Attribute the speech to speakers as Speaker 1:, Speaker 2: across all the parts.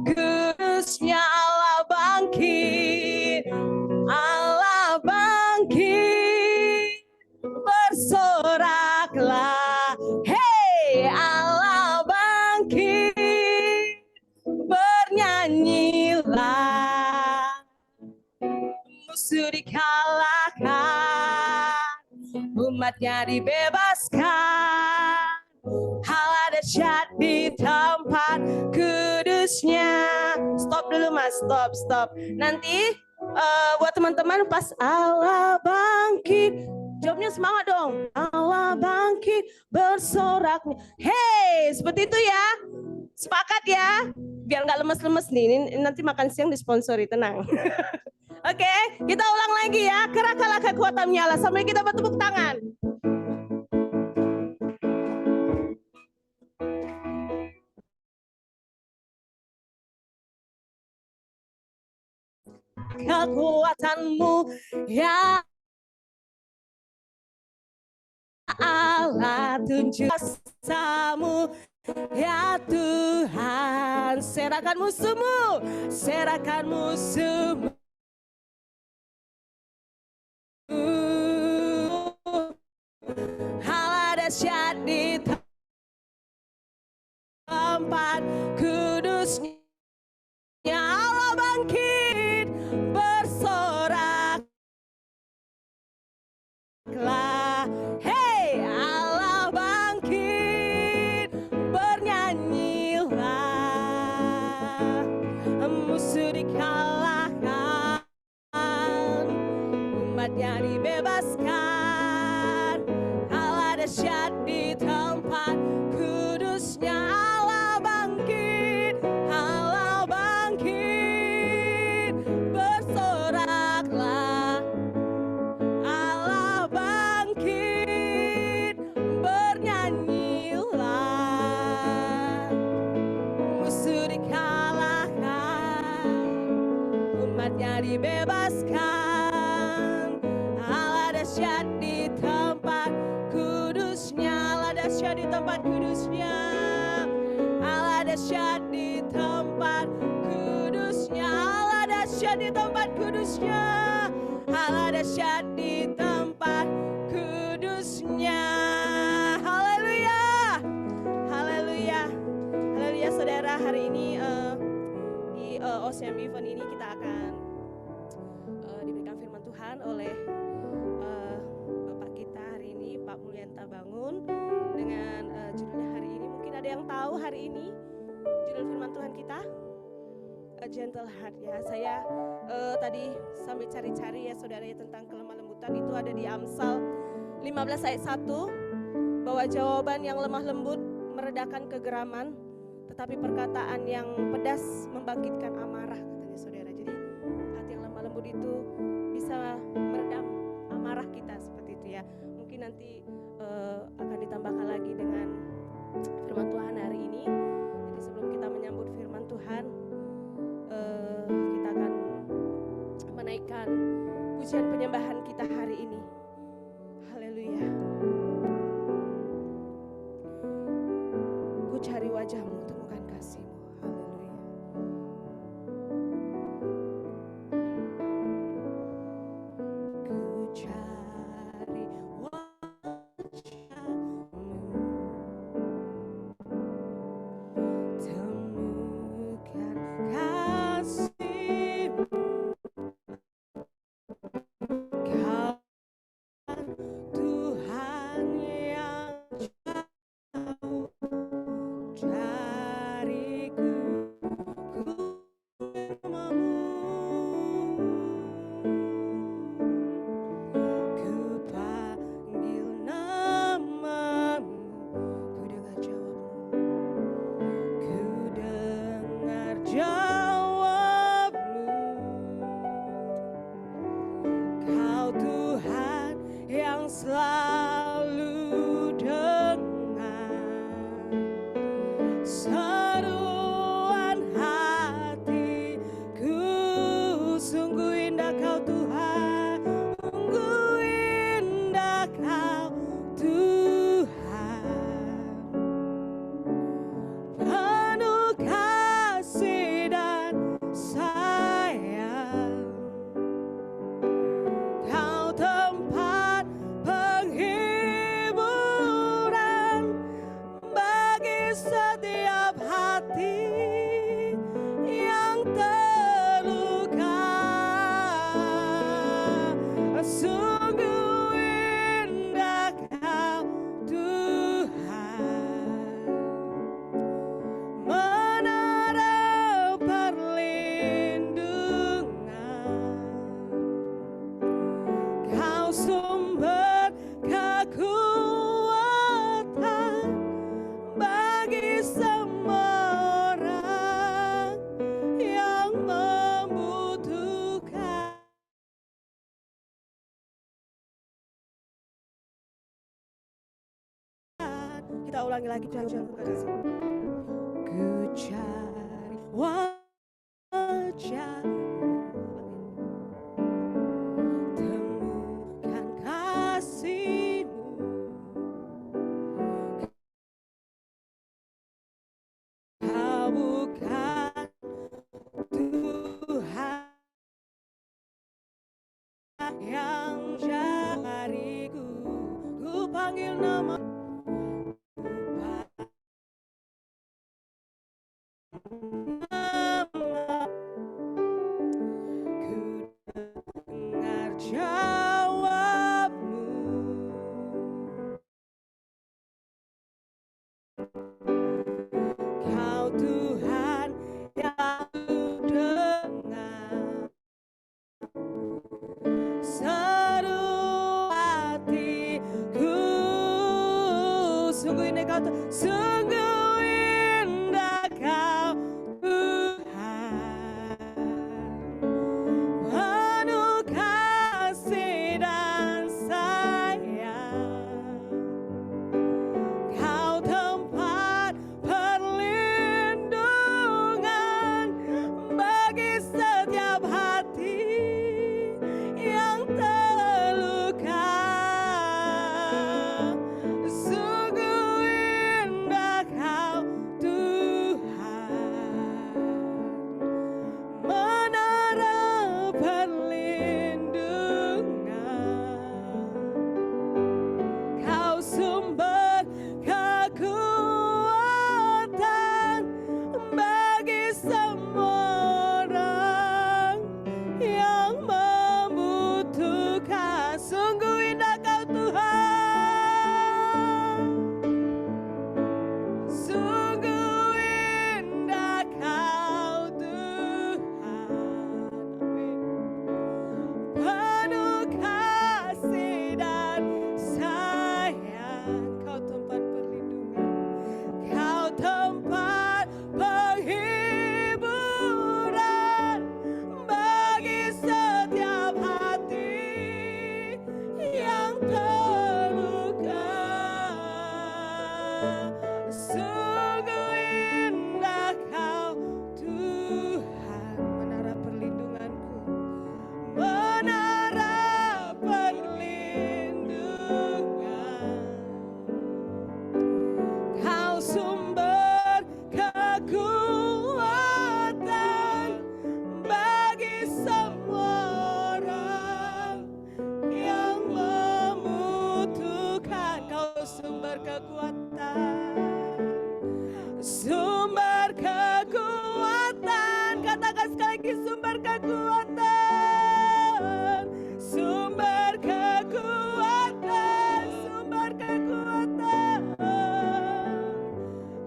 Speaker 1: kudusnya Allah bangkit, Allah bangkit, bersoraklah, hei Allah bangkit, bernyanyilah, musuh dikalahkan, umatnya dibebaskan, hal dahsyat di tempat kudusnya. Stop dulu mas, stop. Nanti buat teman-teman pas Allah bangkit, jawabnya semangat dong. Allah bangkit bersoraknya. Hey, seperti itu ya. Sepakat ya? Biar nggak lemes-lemes nih. Nanti makan siang disponsori, tenang. Oke, kita ulang lagi ya. Kerahkanlah kekuatan nyala sampai kita bertepuk tangan. Kekuatanmu ya Allah, tunjuk kuasamu ya Tuhan, serahkan musuhmu, hal dahsyat di tempat kudusnya, Allah bangkit bersoraklah, hei Allah bangkit bernyanyilah, musuh dikalahkan, umatnya dibebaskan, hal dahsyat di tempat kudusnya, Allah bangkit bersoraklah, Allah bangkit bernyanyilah, musuh dikalahkan, umatnya dibebaskan, Allah dahsyat di tempat kudusnya, Allah dahsyat di tempat kudusnya, Allah dahsyat di tempat kudusnya, Allah dahsyat di tempat kudusnya, Allah dahsyat di tempat kudusnya. Haleluya, haleluya, haleluya. Saudara, hari ini di OCM event ini kita akan diberikan firman Tuhan oleh Bapak kita hari ini, Pak Mulyanta Bangun, dengan judulnya hari ini. Mungkin ada yang tahu hari ini judul firman Tuhan kita? A gentle heart ya. Saya tadi sambil cari-cari ya saudara ya tentang kelemah lembutan, itu ada di Amsal 15 ayat 1, bahwa jawaban yang lemah lembut meredakan kegeraman, tetapi perkataan yang pedas membangkitkan amarah, katanya saudara. Jadi hati yang lemah lembut itu bisa meredam amarah kita, seperti itu ya. Mungkin nanti akan ditambahkan lagi dengan firman Tuhan hari ini. Jadi sebelum kita menyambut firman Tuhan, kita akan menaikkan pujian penyembahan kita hari ini. Haleluya. Ku cari wajahmu, temukan kasihmu. Haleluya. Ku cari wajahmu, temukan kasihmu. Kau Kita ulangi lagi wajah kasih. Ku cari wajah, temukan kasih-Mu. Kau bukan Tuhan yang jariku, ku panggil nama, ku dengar jawab-Mu. Kau Tuhan yang ku dengar seru hatiku. Sungguh indah Kau, sungguh indah Kau Tuhan, penuh kasih dan sayang. Kau tempat perlindungan bagi setiap hati yang terluka. Sungguh indah Kau Tuhan, menara perlindungan. Kau sumber kekuatan bagi semua orang yang membutuhkan. Sungguh indah Kau Tuhan, sungguh indah Kau Tuhan. Penuh kasih dan sayang. Kau tempat perlindungan, Kau tempat penghiburan bagi setiap hati yang terluka. Sungguh indah Kau Tuhan, menara perlindunganku, menara perlindungan. Kau sumber kekuatan bagi semua orang yang membutuhkan. Kau sumber kekuatan, sumber kekuatan. Katakan sekali lagi, sumber kekuatan, sumber kekuatan, sumber kekuatan,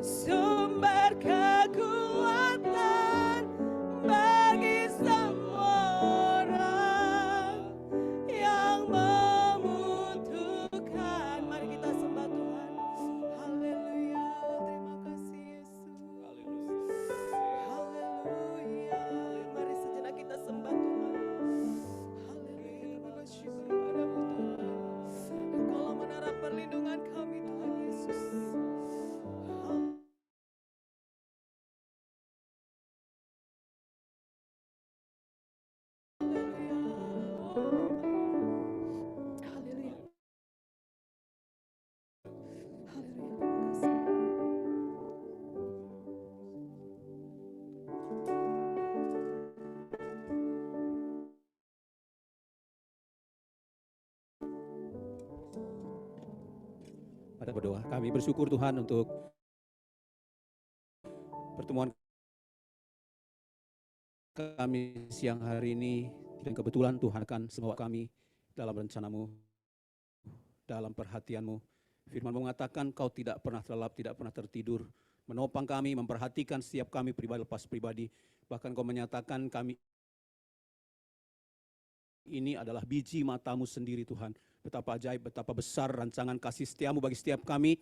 Speaker 1: sumber kekuatan bagi semua orang yang membutuhkan. Mari kita sembah Tuhan. Haleluya, terima kasih Yesus. Haleluya. Mari sejenak kita sembah Tuhan. Haleluya, kami bersyukur padamu Tuhan. Engkaulah menara perlindungan kami Tuhan Yesus. Haleluya. Haleluya.
Speaker 2: Pada berdoa, kami bersyukur Tuhan untuk pertemuan kami siang hari ini, dan kebetulan Tuhan akan membawa kami dalam rencana-Mu, dalam perhatian-Mu. Firman-Mu mengatakan Kau tidak pernah terlelap, tidak pernah tertidur, menopang kami, memperhatikan setiap kami pribadi lepas pribadi. Bahkan Kau menyatakan kami ini adalah biji mata-Mu sendiri Tuhan. Betapa ajaib, betapa besar rancangan kasih setia-Mu bagi setiap kami.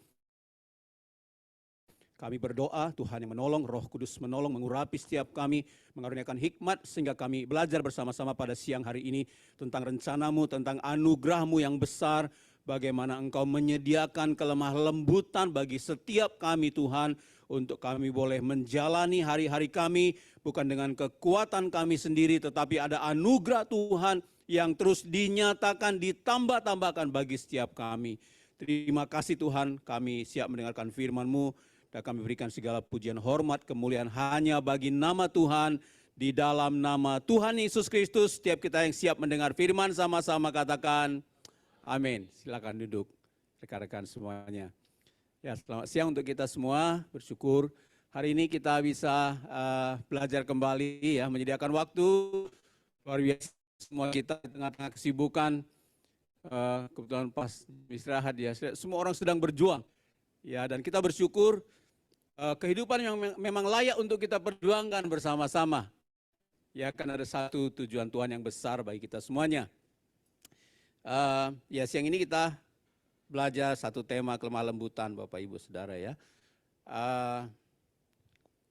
Speaker 2: Kami berdoa Tuhan yang menolong, Roh Kudus menolong, mengurapi setiap kami, mengaruniakan hikmat sehingga kami belajar bersama-sama pada siang hari ini tentang rencana-Mu, tentang anugerah-Mu yang besar, bagaimana Engkau menyediakan kelemah lembutan bagi setiap kami Tuhan, untuk kami boleh menjalani hari-hari kami, bukan dengan kekuatan kami sendiri, tetapi ada anugerah Tuhan yang terus dinyatakan, ditambah-tambahkan bagi setiap kami. Terima kasih Tuhan, kami siap mendengarkan firman-Mu, dan kami berikan segala pujian, hormat, kemuliaan hanya bagi nama Tuhan. Di dalam nama Tuhan Yesus Kristus, setiap kita yang siap mendengar firman sama-sama katakan amin. Silakan duduk rekan-rekan semuanya. Ya, selamat siang untuk kita semua. Bersyukur hari ini kita bisa belajar kembali ya, menyediakan waktu luar biasa semua kita di tengah-tengah kesibukan. Kebetulan pas istirahat ya, semua orang sedang berjuang. Ya, dan kita bersyukur kehidupan yang memang layak untuk kita perjuangkan bersama-sama. Ya, kan ada satu tujuan Tuhan yang besar bagi kita semuanya. Ya, siang ini kita belajar satu tema kelemah lembutan, Bapak Ibu Saudara ya.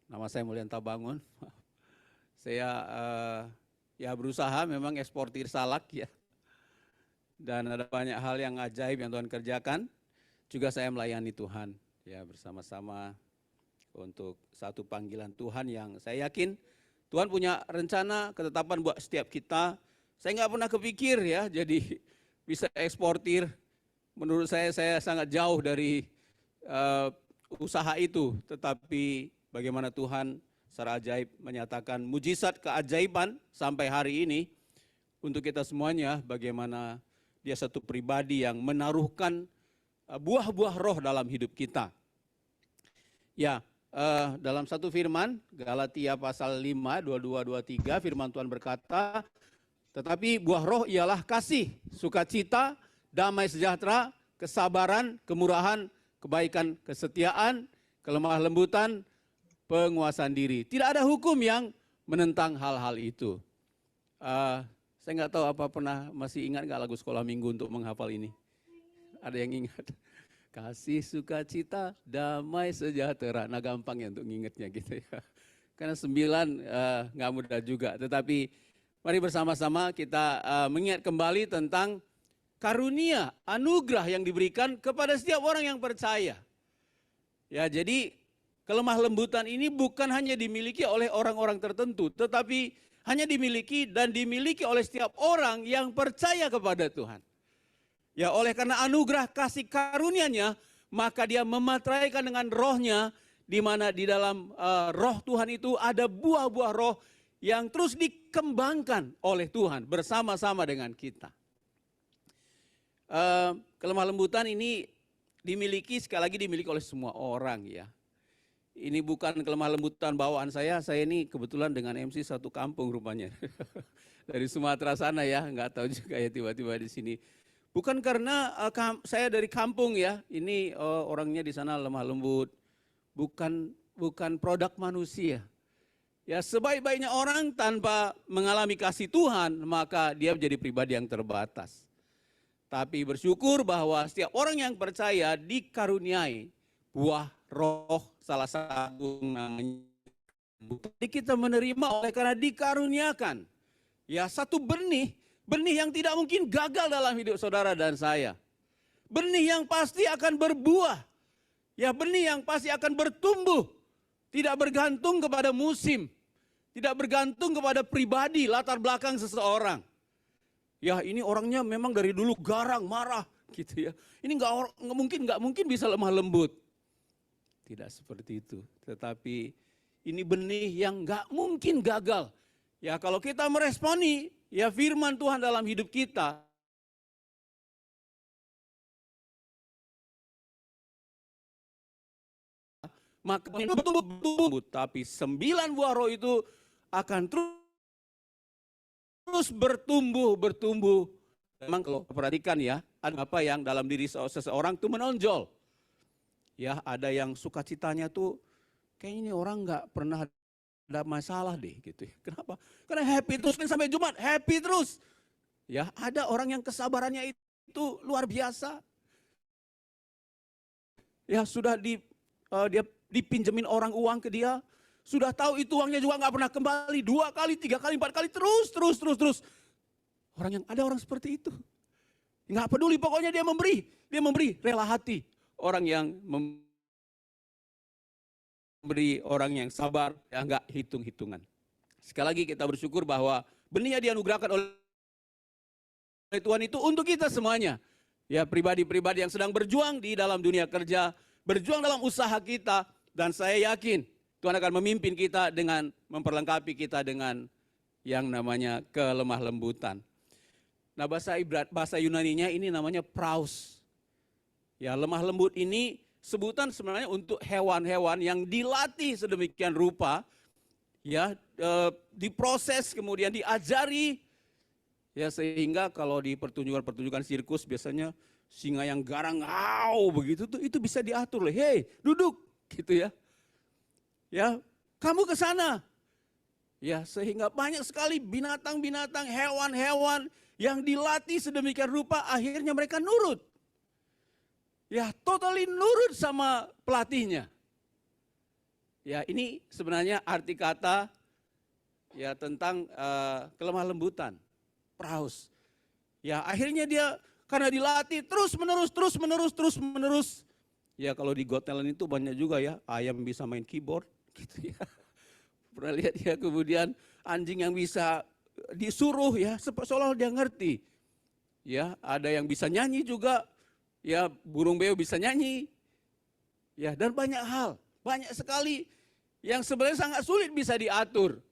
Speaker 2: Nama saya Mulyan Tabangun. Saya ya berusaha memang eksportir salak ya. Dan ada banyak hal yang ajaib yang Tuhan kerjakan. Juga saya melayani Tuhan ya bersama-sama untuk satu panggilan Tuhan yang saya yakin Tuhan punya rencana, ketetapan buat setiap kita. Saya nggak pernah kepikir ya, jadi bisa eksportir. Menurut saya sangat jauh dari usaha itu. Tetapi bagaimana Tuhan secara ajaib menyatakan mujizat keajaiban sampai hari ini. Untuk kita semuanya, bagaimana Dia satu pribadi yang menaruhkan buah-buah roh dalam hidup kita. Ya, dalam satu firman, Galatia pasal 5, 22-23, firman Tuhan berkata, tetapi buah roh ialah kasih, sukacita, damai sejahtera, kesabaran, kemurahan, kebaikan, kesetiaan, kelemah lembutan, penguasaan diri. Tidak ada hukum yang menentang hal-hal itu. Saya nggak tahu apa pernah masih ingat nggak lagu sekolah minggu untuk menghafal ini? Ada yang ingat? Kasih, sukacita, damai sejahtera. Nah gampang ya untuk ngingetnya gitu ya. Karena 9 nggak mudah juga. Tetapi mari bersama-sama kita mengingat kembali tentang karunia, anugerah yang diberikan kepada setiap orang yang percaya. Ya, jadi kelemah lembutan ini bukan hanya dimiliki oleh orang-orang tertentu, tetapi hanya dimiliki dan dimiliki oleh setiap orang yang percaya kepada Tuhan. Ya, oleh karena anugerah kasih karunia-Nya, maka Dia memateraikan dengan roh-Nya, di mana di dalam roh Tuhan itu ada buah-buah roh yang terus dikembangkan oleh Tuhan bersama-sama dengan kita. Kelemah lembutan ini dimiliki, sekali lagi dimiliki oleh semua orang ya. Ini bukan kelemah lembutan bawaan saya ini kebetulan dengan MC satu kampung rupanya. Dari Sumatera sana ya, nggak tahu juga ya tiba-tiba di sini. Bukan karena saya dari kampung ya, ini orangnya di sana lemah lembut. Bukan produk manusia. Ya, sebaik-baiknya orang tanpa mengalami kasih Tuhan, maka dia menjadi pribadi yang terbatas. Tapi bersyukur bahwa setiap orang yang percaya dikaruniai buah roh, salah satu namanya. Jadi kita menerima oleh karena dikaruniakan. Ya, satu benih yang tidak mungkin gagal dalam hidup saudara dan saya. Benih yang pasti akan berbuah. Ya, benih yang pasti akan bertumbuh. Tidak bergantung kepada musim. Tidak bergantung kepada pribadi, latar belakang seseorang. Ya, ini orangnya memang dari dulu garang, marah gitu ya. Ini nggak mungkin bisa lemah lembut. Tidak seperti itu. Tetapi ini benih yang nggak mungkin gagal. Ya, kalau kita meresponi ya firman Tuhan dalam hidup kita, maka bertumbuh. Tapi 9 buah roh itu akan terus bertumbuh. Memang kalau perhatikan ya, ada apa yang dalam diri seseorang itu menonjol. Ya, ada yang sukacitanya tuh kayaknya ini orang nggak pernah ada masalah deh gitu. Kenapa? Karena happy terus kan sampai Jumat, happy terus. Ya, ada orang yang kesabarannya itu luar biasa. Ya, sudah dia dipinjemin orang uang ke dia, sudah tahu itu uangnya juga nggak pernah kembali, 2 kali, 3 kali, 4 kali, terus. Ada orang seperti itu. Nggak peduli, pokoknya dia memberi. Dia memberi, rela hati. Orang yang memberi, orang yang sabar, ya nggak hitung-hitungan. Sekali lagi kita bersyukur bahwa benih yang dianugerahkan oleh Tuhan itu untuk kita semuanya. Ya, pribadi-pribadi yang sedang berjuang di dalam dunia kerja, berjuang dalam usaha kita, dan saya yakin Tuhan akan memimpin kita dengan memperlengkapi kita dengan yang namanya kelemah lembutan. Nah, bahasa Yunaninya ini namanya praus. Ya, lemah lembut ini sebutan sebenarnya untuk hewan-hewan yang dilatih sedemikian rupa, ya, diproses kemudian diajari, ya, sehingga kalau di pertunjukan sirkus biasanya singa yang garang begitu tuh itu bisa diatur, hei duduk gitu ya. Ya, kamu ke sana. Ya, sehingga banyak sekali binatang-binatang, hewan-hewan yang dilatih sedemikian rupa akhirnya mereka nurut. Ya, totally nurut sama pelatihnya. Ya, ini sebenarnya arti kata ya tentang kelemah lembutan, praus. Ya, akhirnya dia karena dilatih terus menerus. Ya, kalau di Got Talent itu banyak juga ya, ayam bisa main keyboard gitu ya. Pernah lihat ya, kemudian anjing yang bisa disuruh ya, seolah dia ngerti. Ya, ada yang bisa nyanyi juga. Ya, burung beo bisa nyanyi. Ya, dan banyak hal, banyak sekali yang sebenarnya sangat sulit bisa diatur.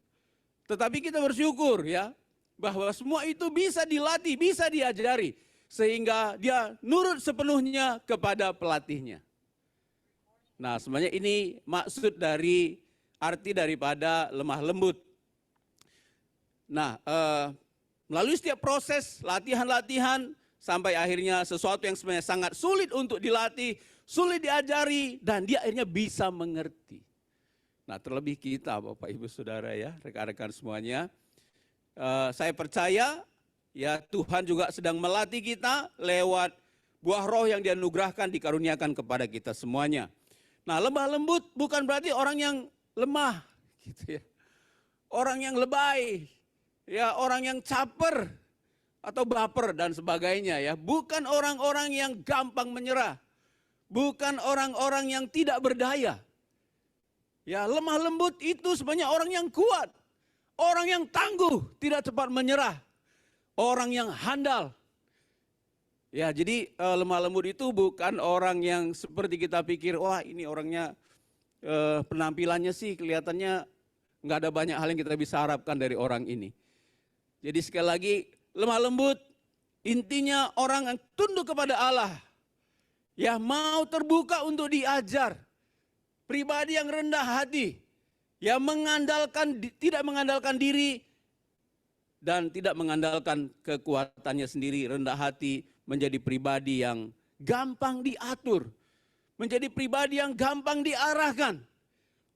Speaker 2: Tetapi kita bersyukur ya, bahwa semua itu bisa dilatih, bisa diajari. Sehingga dia nurut sepenuhnya kepada pelatihnya. Nah, sebenarnya ini maksud dari arti daripada lemah lembut. Nah, melalui setiap proses latihan-latihan sampai akhirnya sesuatu yang sebenarnya sangat sulit untuk dilatih, sulit diajari, dan dia akhirnya bisa mengerti. Nah, terlebih kita Bapak Ibu Saudara ya, rekan-rekan semuanya, saya percaya ya Tuhan juga sedang melatih kita lewat buah roh yang dianugerahkan, dikaruniakan kepada kita semuanya. Nah, lemah lembut bukan berarti orang yang lemah gitu ya. Orang yang lebay, ya, orang yang caper atau baper dan sebagainya ya. Bukan orang-orang yang gampang menyerah. Bukan orang-orang yang tidak berdaya. Ya, lemah lembut itu sebenarnya orang yang kuat. Orang yang tangguh, tidak cepat menyerah. Orang yang handal. Ya, jadi lemah lembut itu bukan orang yang seperti kita pikir, wah ini orangnya penampilannya sih kelihatannya nggak ada banyak hal yang kita bisa harapkan dari orang ini. Jadi sekali lagi, lemah lembut intinya orang yang tunduk kepada Allah. Ya, mau terbuka untuk diajar. Pribadi yang rendah hati. Ya, tidak mengandalkan diri dan tidak mengandalkan kekuatannya sendiri, rendah hati, menjadi pribadi yang gampang diatur, menjadi pribadi yang gampang diarahkan.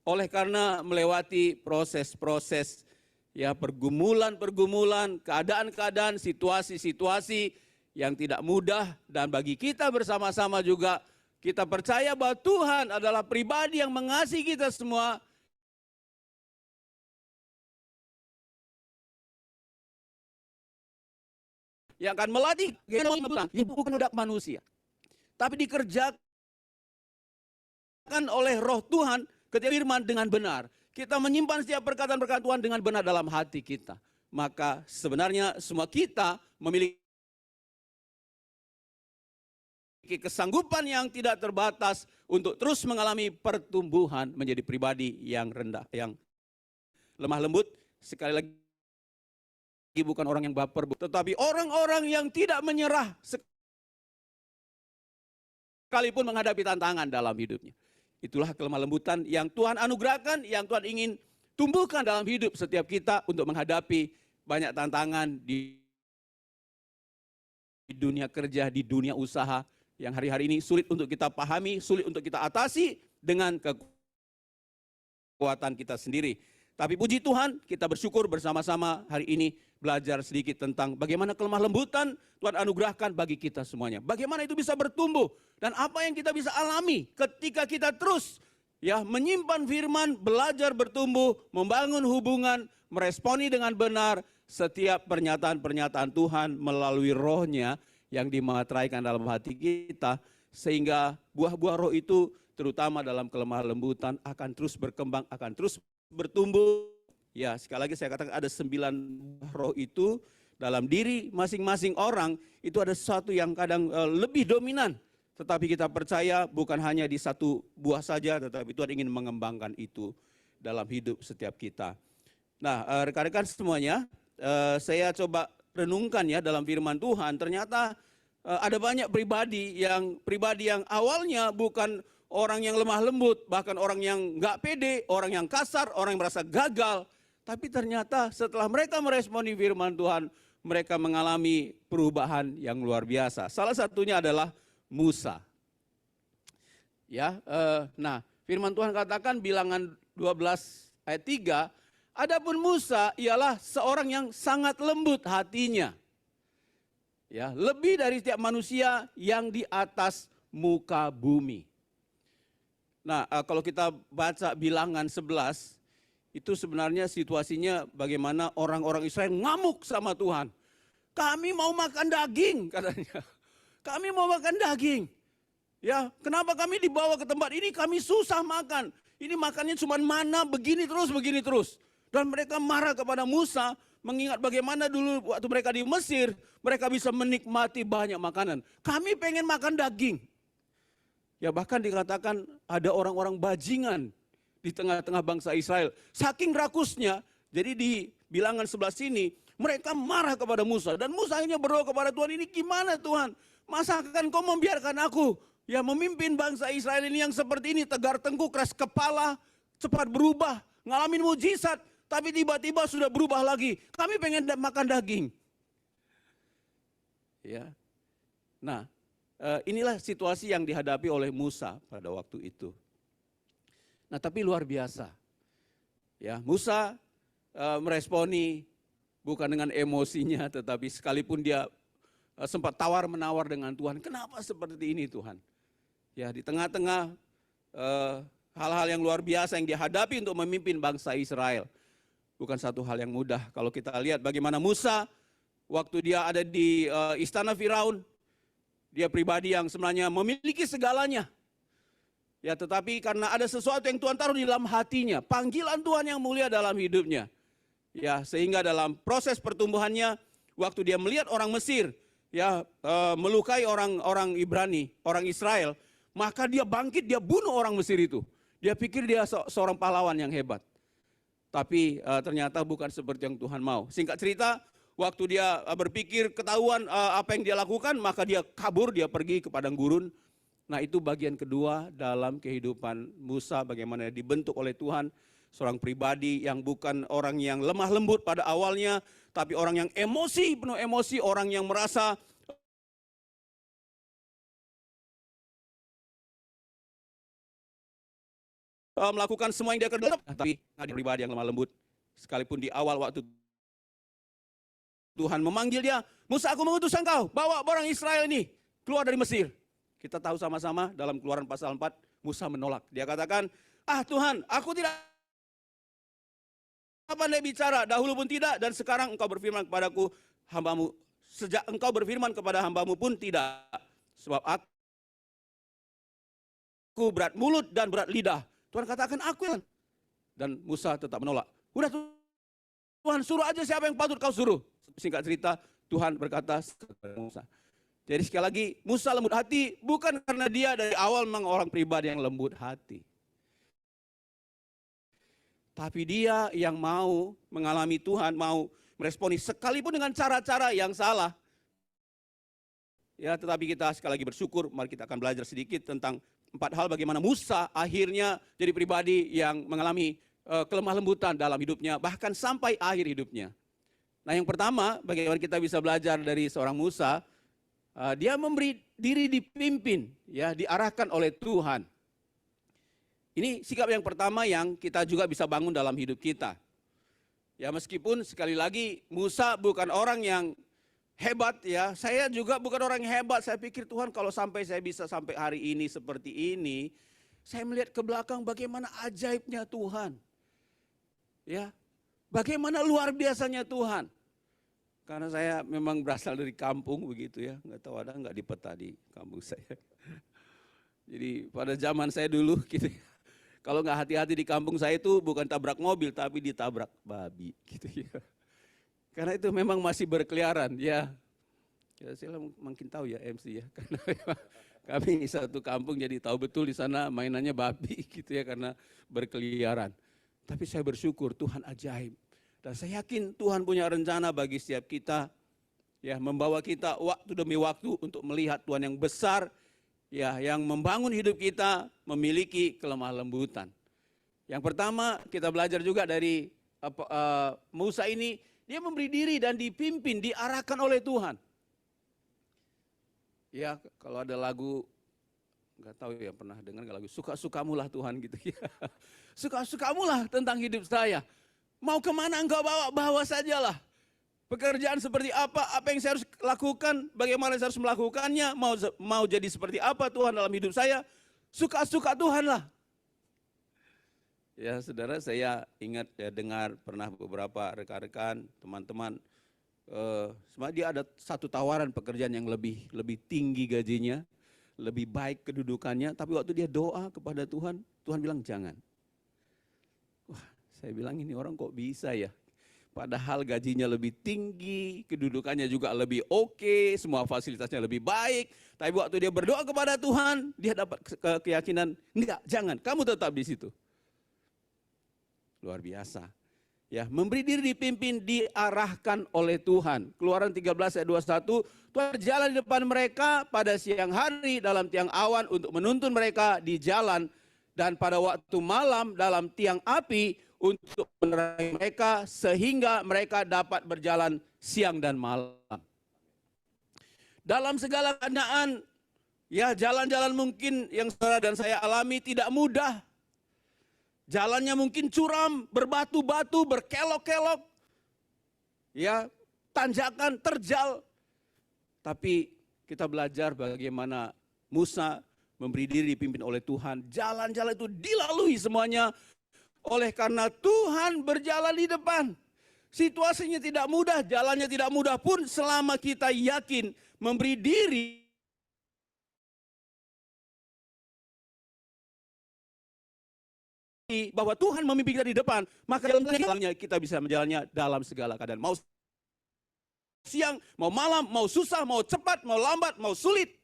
Speaker 2: Oleh karena melewati proses-proses, ya, pergumulan-pergumulan, keadaan-keadaan, situasi-situasi yang tidak mudah, dan bagi kita bersama-sama juga kita percaya bahwa Tuhan adalah pribadi yang mengasihi kita semua. Yang akan melatih bukan budak manusia, tapi dikerjakan oleh Roh Tuhan ketika firman dengan benar. Kita menyimpan setiap perkataan-perkataan Tuhan dengan benar dalam hati kita. Maka sebenarnya semua kita memiliki kesanggupan yang tidak terbatas untuk terus mengalami pertumbuhan menjadi pribadi yang rendah, yang lemah lembut. Sekali lagi, bukan orang yang baper, tetapi orang-orang yang tidak menyerah sekalipun menghadapi tantangan dalam hidupnya. Itulah kelemah lembutan yang Tuhan anugerahkan, yang Tuhan ingin tumbuhkan dalam hidup setiap kita untuk menghadapi banyak tantangan di dunia kerja, di dunia usaha, yang hari-hari ini sulit untuk kita pahami, sulit untuk kita atasi dengan kekuatan kita sendiri. Tapi puji Tuhan, kita bersyukur bersama-sama hari ini belajar sedikit tentang bagaimana kelemah lembutan Tuhan anugerahkan bagi kita semuanya. Bagaimana itu bisa bertumbuh dan apa yang kita bisa alami ketika kita terus ya menyimpan firman, belajar bertumbuh, membangun hubungan, meresponi dengan benar setiap pernyataan-pernyataan Tuhan melalui rohnya yang dimateraikan dalam hati kita, sehingga buah-buah roh itu terutama dalam kelemah lembutan akan terus berkembang, akan terus bertumbuh. Ya, sekali lagi saya katakan ada 9 roh itu dalam diri masing-masing orang, itu ada sesuatu yang kadang lebih dominan. Tetapi kita percaya bukan hanya di satu buah saja, tetapi Tuhan ingin mengembangkan itu dalam hidup setiap kita. Nah, rekan-rekan semuanya, saya coba renungkan ya dalam firman Tuhan, ternyata ada banyak pribadi yang awalnya bukan orang yang lemah lembut, bahkan orang yang nggak pede, orang yang kasar, orang yang merasa gagal. Tapi ternyata setelah mereka meresponi firman Tuhan, mereka mengalami perubahan yang luar biasa. Salah satunya adalah Musa. Ya, nah firman Tuhan katakan Bilangan 12 ayat 3, adapun Musa ialah seorang yang sangat lembut hatinya. Ya, lebih dari setiap manusia yang di atas muka bumi. Nah, kalau kita baca Bilangan 11, itu sebenarnya situasinya bagaimana orang-orang Israel ngamuk sama Tuhan. Kami mau makan daging, katanya. Kami mau makan daging. Ya, kenapa kami dibawa ke tempat ini? Kami susah makan. Ini makannya cuma mana, begini terus, begini terus. Dan mereka marah kepada Musa, mengingat bagaimana dulu waktu mereka di Mesir, mereka bisa menikmati banyak makanan. Kami pengen makan daging. Ya, bahkan dikatakan ada orang-orang bajingan di tengah-tengah bangsa Israel. Saking rakusnya, jadi di Bilangan 11 ini, mereka marah kepada Musa. Dan Musa akhirnya berdoa kepada Tuhan, ini gimana Tuhan? Masa akan kau membiarkan aku ya memimpin bangsa Israel ini yang seperti ini, tegar tengkuk, keras kepala, cepat berubah, ngalamin mujizat, tapi tiba-tiba sudah berubah lagi. Kami pengen makan daging. Ya. Nah, inilah situasi yang dihadapi oleh Musa pada waktu itu. Nah, tapi luar biasa. Ya, Musa meresponi bukan dengan emosinya, tetapi sekalipun dia sempat tawar-menawar dengan Tuhan. Kenapa seperti ini Tuhan? Ya, di tengah-tengah hal-hal yang luar biasa yang dihadapi untuk memimpin bangsa Israel. Bukan satu hal yang mudah. Kalau kita lihat bagaimana Musa, waktu dia ada di istana Firaun, dia pribadi yang sebenarnya memiliki segalanya. Ya, tetapi karena ada sesuatu yang Tuhan taruh di dalam hatinya, panggilan Tuhan yang mulia dalam hidupnya. Ya, sehingga dalam proses pertumbuhannya, waktu dia melihat orang Mesir, ya melukai orang Ibrani, orang Israel, maka dia bangkit, dia bunuh orang Mesir itu. Dia pikir dia seorang pahlawan yang hebat. Tapi ternyata bukan seperti yang Tuhan mau. Singkat cerita, waktu dia berpikir ketahuan apa yang dia lakukan, maka dia kabur, dia pergi ke padang gurun. Nah, itu bagian kedua dalam kehidupan Musa, bagaimana dibentuk oleh Tuhan, seorang pribadi yang bukan orang yang lemah lembut pada awalnya, tapi orang yang emosi, penuh emosi, orang yang merasa melakukan semua yang dia kerjakan, tapi ada pribadi yang lemah lembut. Sekalipun di awal waktu Tuhan memanggil dia, Musa, aku mengutus engkau, bawa orang Israel ini keluar dari Mesir. Kita tahu sama-sama dalam Keluaran pasal 4, Musa menolak. Dia katakan, Tuhan, aku tidak pandai bicara, dahulu pun tidak, dan sekarang engkau berfirman kepadaku, hambamu, sejak engkau berfirman kepada hambamu pun tidak. Sebab aku berat mulut dan berat lidah. Tuhan katakan, aku. Dan Musa tetap menolak. Udah Tuhan, suruh aja siapa yang patut kau suruh. Singkat cerita, Tuhan berkata kepada Musa. Jadi sekali lagi, Musa lembut hati bukan karena dia dari awal memang orang pribadi yang lembut hati. Tapi dia yang mau mengalami Tuhan, mau meresponi sekalipun dengan cara-cara yang salah. Ya, tetapi kita sekali lagi bersyukur, mari kita akan belajar sedikit tentang 4 hal bagaimana Musa akhirnya jadi pribadi yang mengalami kelemah lembutan dalam hidupnya, bahkan sampai akhir hidupnya. Nah, yang pertama, bagaimana kita bisa belajar dari seorang Musa, dia memberi diri dipimpin, ya, diarahkan oleh Tuhan. Ini sikap yang pertama yang kita juga bisa bangun dalam hidup kita. Ya, meskipun sekali lagi Musa bukan orang yang hebat, ya. Saya juga bukan orang yang hebat. Saya pikir Tuhan, kalau sampai saya bisa sampai hari ini seperti ini, saya melihat ke belakang bagaimana ajaibnya Tuhan. Ya. Bagaimana luar biasanya Tuhan. Karena saya memang berasal dari kampung begitu ya, nggak tahu ada nggak di peta di kampung saya. Jadi pada zaman saya dulu gitu ya, kalau nggak hati-hati di kampung saya itu bukan tabrak mobil tapi ditabrak babi gitu ya. Karena itu memang masih berkeliaran ya. Ya saya makin tahu ya MC ya, karena kami satu kampung jadi tahu betul di sana mainannya babi gitu ya karena berkeliaran. Tapi saya bersyukur Tuhan ajaib. Dan saya yakin Tuhan punya rencana bagi setiap kita, ya membawa kita waktu demi waktu untuk melihat Tuhan yang besar, ya yang membangun hidup kita memiliki kelemah lembutan. Yang pertama kita belajar juga dari Musa ini, dia memberi diri dan dipimpin, diarahkan oleh Tuhan. Ya kalau ada lagu, nggak tahu ya pernah dengar nggak lagu, suka-sukamulah Tuhan gitu ya. Suka-sukamulah tentang hidup saya. Mau kemana engkau bawa sajalah. Pekerjaan seperti apa yang saya harus lakukan, bagaimana saya harus melakukannya, mau jadi seperti apa Tuhan dalam hidup saya, suka-suka Tuhan lah. Ya saudara, saya ingat ya dengar pernah beberapa rekan-rekan, teman-teman, sebenarnya dia ada satu tawaran pekerjaan yang lebih tinggi gajinya, lebih baik kedudukannya, tapi waktu dia doa kepada Tuhan, Tuhan bilang jangan. Wah, saya bilang ini orang kok bisa ya? Padahal gajinya lebih tinggi, kedudukannya juga lebih oke, semua fasilitasnya lebih baik. Tapi waktu dia berdoa kepada Tuhan, dia dapat keyakinan, enggak, jangan, kamu tetap di situ. Luar biasa. Ya, memberi diri dipimpin, diarahkan oleh Tuhan. Keluaran 13 ayat 21, Tuhan berjalan di depan mereka pada siang hari dalam tiang awan untuk menuntun mereka di jalan, dan pada waktu malam dalam tiang api untuk menerangi mereka sehingga mereka dapat berjalan siang dan malam. Dalam segala keadaan, ya jalan-jalan mungkin yang saudara dan saya alami tidak mudah. Jalannya mungkin curam, berbatu-batu, berkelok-kelok, ya tanjakan, terjal. Tapi kita belajar bagaimana Musa memberi diri dipimpin oleh Tuhan. Jalan-jalan itu dilalui semuanya oleh karena Tuhan berjalan di depan. Situasinya tidak mudah, jalannya tidak mudah pun selama kita yakin memberi diri bahwa Tuhan memimpin kita di depan, maka jalannya kita bisa menjalannya dalam segala keadaan. Mau siang, mau malam, mau susah, mau cepat, mau lambat, mau sulit.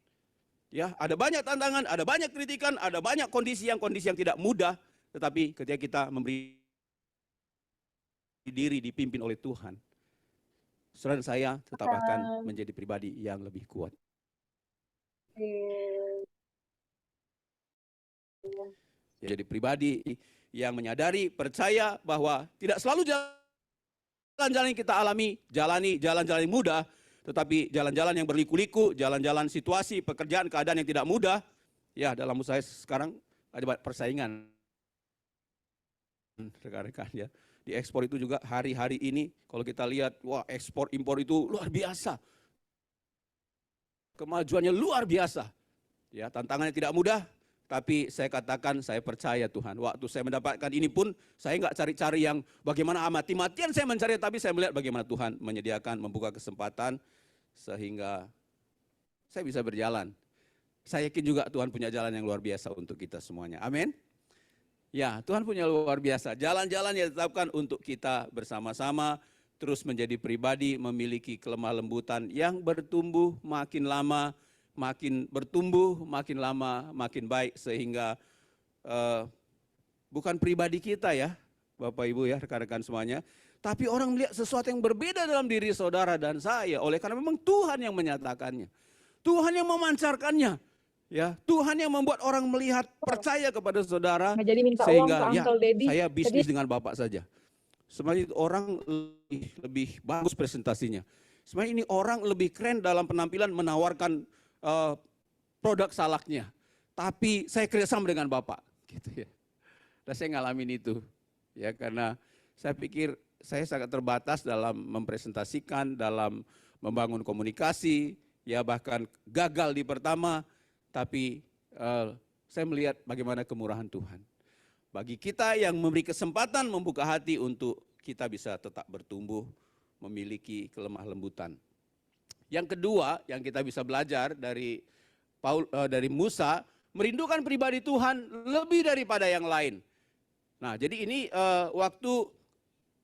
Speaker 2: Ya, ada banyak tantangan, ada banyak kritikan, ada banyak kondisi yang tidak mudah. Tetapi ketika kita memberi diri dipimpin oleh Tuhan, saudara dan saya tetap akan menjadi pribadi yang lebih kuat. Jadi pribadi yang menyadari, percaya bahwa tidak selalu jalan-jalan yang kita alami, jalan-jalan yang mudah, tetapi jalan-jalan yang berliku-liku, jalan-jalan situasi, pekerjaan, keadaan yang tidak mudah. Ya, dalam usaha sekarang ada persaingan. Rekan-rekan ya, di ekspor itu juga hari-hari ini kalau kita lihat, wah ekspor impor itu luar biasa, kemajuannya luar biasa. Ya, tantangannya tidak mudah, tapi saya katakan saya percaya Tuhan. Waktu saya mendapatkan ini pun saya nggak cari-cari yang bagaimana mati-matian saya mencari, tapi saya melihat bagaimana Tuhan menyediakan, membuka kesempatan sehingga saya bisa berjalan. Saya yakin juga Tuhan punya jalan yang luar biasa untuk kita semuanya. Amin. Ya, Tuhan punya luar biasa. Jalan-jalan yang ditetapkan untuk kita bersama-sama terus menjadi pribadi memiliki kelemah lembutan yang bertumbuh makin lama, makin bertumbuh, makin lama, makin baik sehingga bukan pribadi kita ya, Bapak Ibu ya, rekan-rekan semuanya, tapi orang melihat sesuatu yang berbeda dalam diri saudara dan saya oleh karena memang Tuhan yang menyatakannya. Tuhan yang memancarkannya. Ya, Tuhan yang membuat orang melihat, percaya kepada saudara, sehingga ya saya bisnis dengan Bapak saja. Sebenarnya orang lebih bagus presentasinya. Sebenarnya ini orang lebih keren dalam penampilan menawarkan produk salaknya. Tapi saya kerjasama dengan Bapak. Gitu ya. Dan saya ngalamin itu. Ya, karena saya pikir saya sangat terbatas dalam mempresentasikan, dalam membangun komunikasi, ya bahkan gagal di pertama. Tapi saya melihat bagaimana kemurahan Tuhan. Bagi kita yang memberi kesempatan membuka hati untuk kita bisa tetap bertumbuh, memiliki kelemah lembutan. Yang kedua yang kita bisa belajar dari Musa, merindukan pribadi Tuhan lebih daripada yang lain. Nah, jadi ini waktu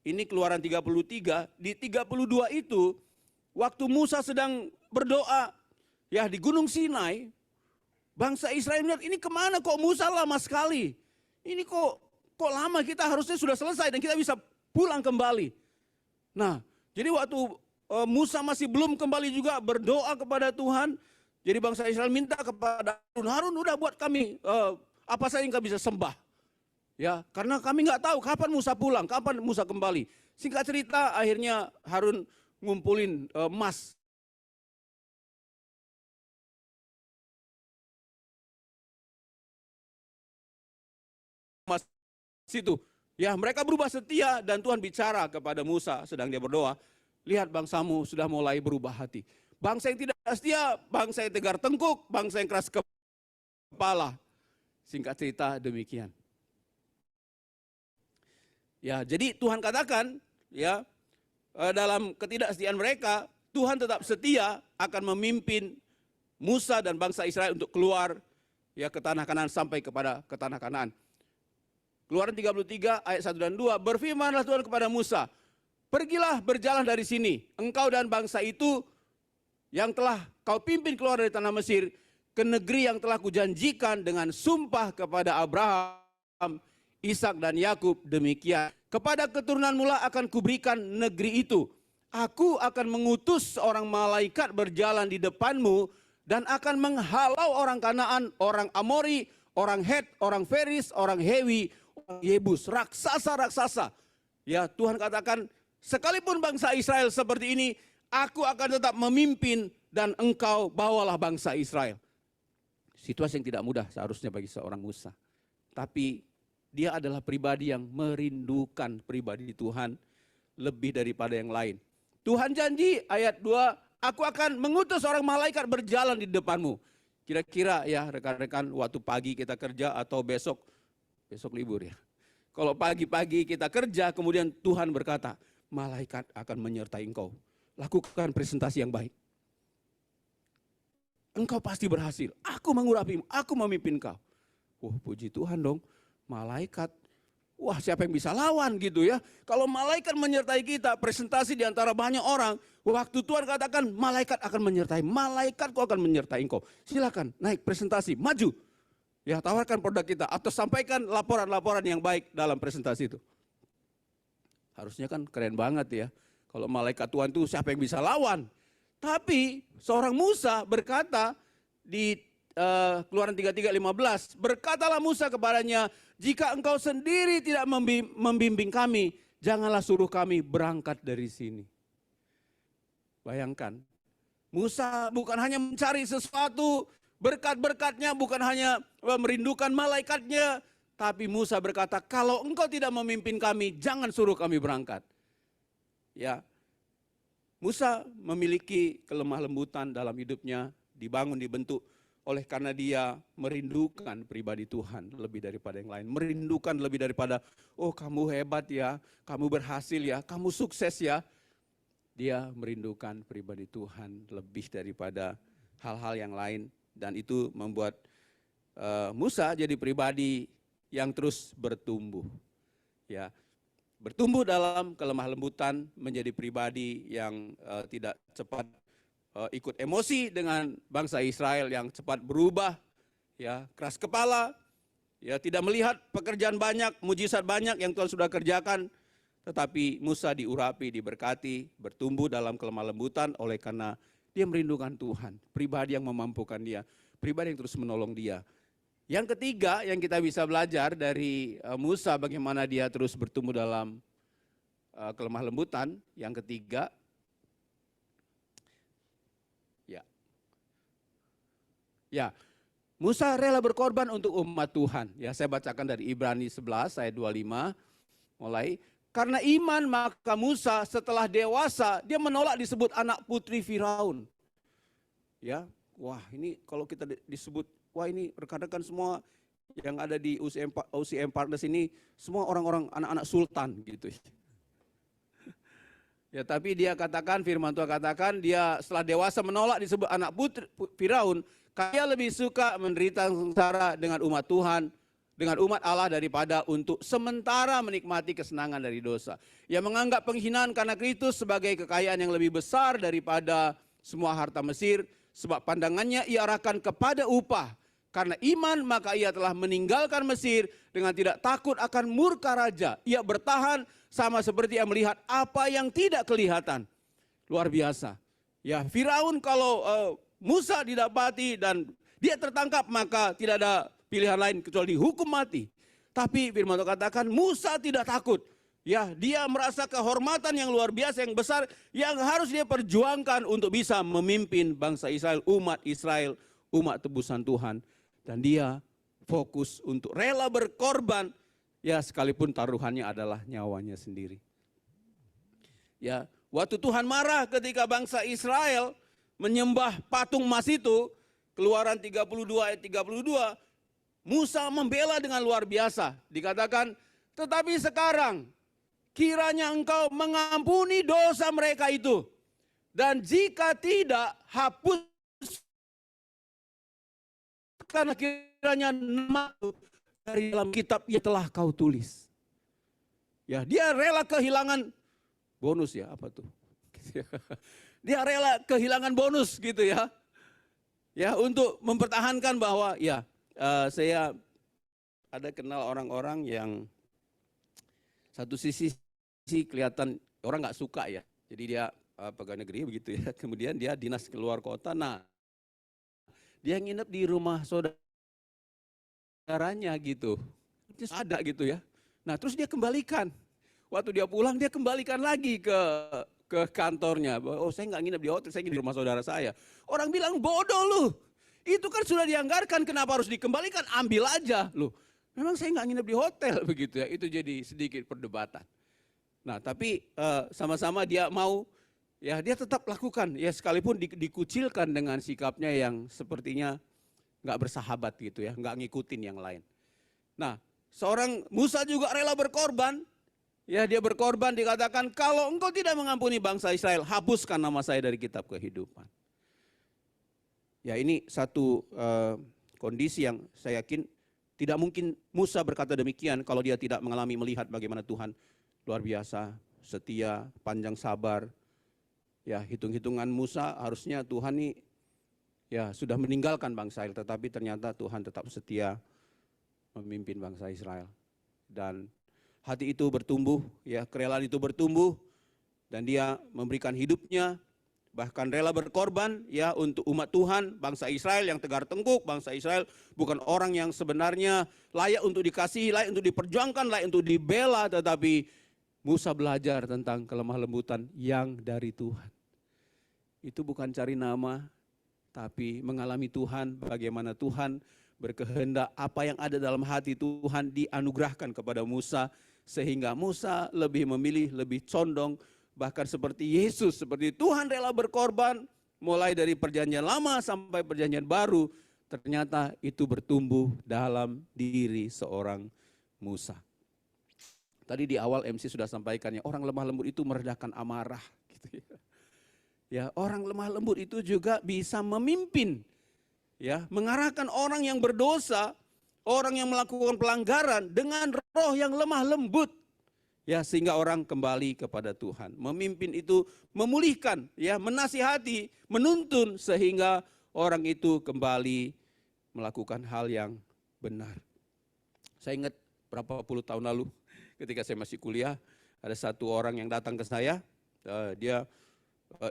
Speaker 2: ini Keluaran 33, di 32 itu waktu Musa sedang berdoa ya di Gunung Sinai, bangsa Israel melihat ini kemana kok Musa lama sekali. Ini kok lama, kita harusnya sudah selesai dan kita bisa pulang kembali. Nah, jadi waktu Musa masih belum kembali juga berdoa kepada Tuhan. Jadi bangsa Israel minta kepada Harun, udah buat kami apa saja yang kami bisa sembah. Ya, karena kami nggak tahu kapan Musa pulang, kapan Musa kembali. Singkat cerita, akhirnya Harun ngumpulin emas. Emas situ. Ya, mereka berubah setia dan Tuhan bicara kepada Musa sedang dia berdoa. Lihat bangsamu sudah mulai berubah hati. Bangsa yang tidak setia, bangsa yang tegar tengkuk, bangsa yang keras kepala. Singkat cerita demikian. Ya, jadi Tuhan katakan, ya, dalam ketidaksetiaan mereka, Tuhan tetap setia akan memimpin Musa dan bangsa Israel untuk keluar ya ke tanah Kanaan sampai kepada ke tanah Kanaan. Keluaran 33 ayat 1 dan 2, berfirmanlah Tuhan kepada Musa, pergilah berjalan dari sini, engkau dan bangsa itu yang telah kau pimpin keluar dari tanah Mesir, ke negeri yang telah kujanjikan dengan sumpah kepada Abraham, Ishak dan Yakub, demikian. Kepada keturunan mula akan kuberikan negeri itu. Aku akan mengutus seorang malaikat berjalan di depanmu dan akan menghalau orang Kanaan, orang Amori, orang Het, orang Feris, orang Hewi, orang Yebus, raksasa-raksasa. Ya, Tuhan katakan, sekalipun bangsa Israel seperti ini, aku akan tetap memimpin dan engkau bawalah bangsa Israel. Situasi yang tidak mudah seharusnya bagi seorang Musa. Tapi dia adalah pribadi yang merindukan pribadi Tuhan lebih daripada yang lain. Tuhan janji ayat 2, aku akan mengutus seorang malaikat berjalan di depanmu. Kira-kira ya rekan-rekan waktu pagi kita kerja atau besok libur ya. Kalau pagi-pagi kita kerja kemudian Tuhan berkata, malaikat akan menyertai engkau. Lakukan presentasi yang baik. Engkau pasti berhasil. Aku mengurapimu, aku memimpin kau. Puji Tuhan dong. Malaikat, wah siapa yang bisa lawan gitu ya. Kalau malaikat menyertai kita, presentasi di antara banyak orang, waktu Tuhan katakan malaikat akan menyertai, malaikatku akan menyertai engkau. Silakan naik presentasi, maju. Ya, tawarkan produk kita atau sampaikan laporan-laporan yang baik dalam presentasi itu. Harusnya kan keren banget ya. Kalau malaikat Tuhan itu siapa yang bisa lawan. Tapi seorang Musa berkata di Keluaran 33:15, berkatalah Musa kepadanya, jika engkau sendiri tidak membimbing kami, janganlah suruh kami berangkat dari sini. Bayangkan, Musa bukan hanya mencari sesuatu, berkat-berkatnya bukan hanya merindukan malaikatnya, tapi Musa berkata, kalau engkau tidak memimpin kami, jangan suruh kami berangkat. Ya, Musa memiliki kelemah lembutan dalam hidupnya, dibangun, dibentuk oleh karena dia merindukan pribadi Tuhan lebih daripada yang lain. Merindukan lebih daripada, oh kamu hebat ya, kamu berhasil ya, kamu sukses ya. Dia merindukan pribadi Tuhan lebih daripada hal-hal yang lain. Dan itu membuat Musa jadi pribadi yang terus bertumbuh. Ya, bertumbuh dalam kelemah lembutan, menjadi pribadi yang tidak cepat ikut emosi dengan bangsa Israel yang cepat berubah, ya keras kepala, ya tidak melihat pekerjaan banyak, mujizat banyak yang Tuhan sudah kerjakan, tetapi Musa diurapi, diberkati, bertumbuh dalam kelemah lembutan oleh karena dia merindukan Tuhan, pribadi yang memampukan dia, pribadi yang terus menolong dia. Yang ketiga yang kita bisa belajar dari Musa bagaimana dia terus bertumbuh dalam kelemah lembutan, yang ketiga, ya, Musa rela berkorban untuk umat Tuhan. Ya, saya bacakan dari Ibrani 11 ayat 25 mulai. Karena iman maka Musa setelah dewasa dia menolak disebut anak putri Firaun. Ya, wah ini kalau kita disebut, wah ini rekan-rekan semua yang ada di UCM Partners ini semua orang-orang anak-anak sultan gitu. Ya, tapi dia katakan, firman Tuhan katakan, dia setelah dewasa menolak disebut anak putri Firaun, dia lebih suka menderita sengsara dengan umat Tuhan, dengan umat Allah daripada untuk sementara menikmati kesenangan dari dosa. Ia menganggap penghinaan karena Kristus sebagai kekayaan yang lebih besar daripada semua harta Mesir, sebab pandangannya ia arahkan kepada upah. Karena iman maka ia telah meninggalkan Mesir dengan tidak takut akan murka raja. Ia bertahan sama seperti ia melihat apa yang tidak kelihatan. Luar biasa. Ya, Firaun kalau Musa didapati dan dia tertangkap maka tidak ada pilihan lain kecuali dihukum mati. Tapi firman Tuhan katakan Musa tidak takut. Ya, dia merasa kehormatan yang luar biasa yang besar yang harus dia perjuangkan untuk bisa memimpin bangsa Israel, umat tebusan Tuhan. Dan dia fokus untuk rela berkorban, ya sekalipun taruhannya adalah nyawanya sendiri. Ya, waktu Tuhan marah ketika bangsa Israel menyembah patung emas itu, Keluaran 32 ayat 32, Musa membela dengan luar biasa. Dikatakan, tetapi sekarang kiranya engkau mengampuni dosa mereka itu. Dan jika tidak, hapus karena kiranya nama dari dalam kitab yang telah kau tulis. Ya, dia rela kehilangan bonus ya, apa tuh? Dia rela kehilangan bonus gitu ya. Ya, untuk mempertahankan bahwa ya saya ada kenal orang-orang yang satu sisi kelihatan orang nggak suka ya. Jadi dia pegawai negeri begitu ya. Kemudian dia dinas keluar kota. Nah, dia nginep di rumah saudaranya gitu. Terus ada gitu ya. Nah, terus dia kembalikan. Waktu dia pulang dia kembalikan lagi ke kantornya. Oh, saya nggak nginep di hotel, saya nginep di rumah saudara saya. Orang bilang bodoh lu. Itu kan sudah dianggarkan, kenapa harus dikembalikan? Ambil aja loh. Memang saya nggak nginep di hotel begitu ya. Itu jadi sedikit perdebatan. Nah, tapi sama-sama dia mau. Ya, dia tetap lakukan, ya sekalipun dikucilkan dengan sikapnya yang sepertinya nggak bersahabat gitu ya, nggak ngikutin yang lain. Nah, seorang Musa juga rela berkorban, ya dia berkorban dikatakan kalau engkau tidak mengampuni bangsa Israel, hapuskan nama saya dari kitab kehidupan. Ya, ini satu kondisi yang saya yakin tidak mungkin Musa berkata demikian kalau dia tidak mengalami melihat bagaimana Tuhan luar biasa, setia, panjang sabar. Ya, hitung-hitungan Musa harusnya Tuhan ini ya sudah meninggalkan bangsa Israel, tetapi ternyata Tuhan tetap setia memimpin bangsa Israel. Dan hati itu bertumbuh, ya kerelaan itu bertumbuh dan dia memberikan hidupnya bahkan rela berkorban ya untuk umat Tuhan, bangsa Israel yang tegar tengkuk, bangsa Israel bukan orang yang sebenarnya layak untuk dikasihi, layak untuk diperjuangkan, layak untuk dibela, tetapi Musa belajar tentang kelemah lembutan yang dari Tuhan. Itu bukan cari nama, tapi mengalami Tuhan, bagaimana Tuhan berkehendak, apa yang ada dalam hati Tuhan dianugerahkan kepada Musa, sehingga Musa lebih memilih, lebih condong, bahkan seperti Yesus, seperti Tuhan rela berkorban, mulai dari perjanjian lama sampai perjanjian baru, ternyata itu bertumbuh dalam diri seorang Musa. Tadi di awal MC sudah sampaikan ya, orang lemah lembut itu meredakan amarah gitu ya. Ya, orang lemah lembut itu juga bisa memimpin, ya, mengarahkan orang yang berdosa, orang yang melakukan pelanggaran dengan roh yang lemah lembut, ya, sehingga orang kembali kepada Tuhan. Memimpin itu memulihkan, ya, menasihati, menuntun sehingga orang itu kembali melakukan hal yang benar. Saya ingat berapa puluh tahun lalu, ketika saya masih kuliah, ada satu orang yang datang ke saya, dia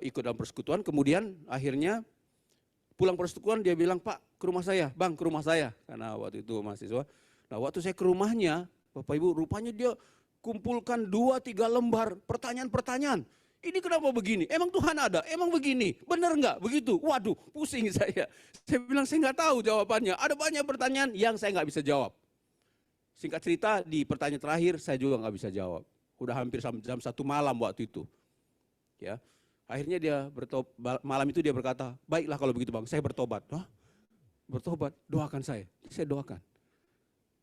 Speaker 2: ikut dalam persekutuan, kemudian akhirnya pulang persekutuan dia bilang, Pak ke rumah saya, Bang ke rumah saya, karena waktu itu mahasiswa. Nah, waktu saya ke rumahnya, Bapak Ibu, rupanya dia kumpulkan 2-3 lembar pertanyaan-pertanyaan. Ini kenapa begini? Emang Tuhan ada? Emang begini? Benar enggak? Begitu? Waduh, pusing saya. Saya bilang saya enggak tahu jawabannya. Ada banyak pertanyaan yang saya enggak bisa jawab. Singkat cerita, di pertanyaan terakhir saya juga enggak bisa jawab. Udah hampir jam 1 malam waktu itu. Ya. Akhirnya dia malam itu dia berkata, baiklah kalau begitu Bang, saya bertobat. Hah? Bertobat, doakan saya doakan.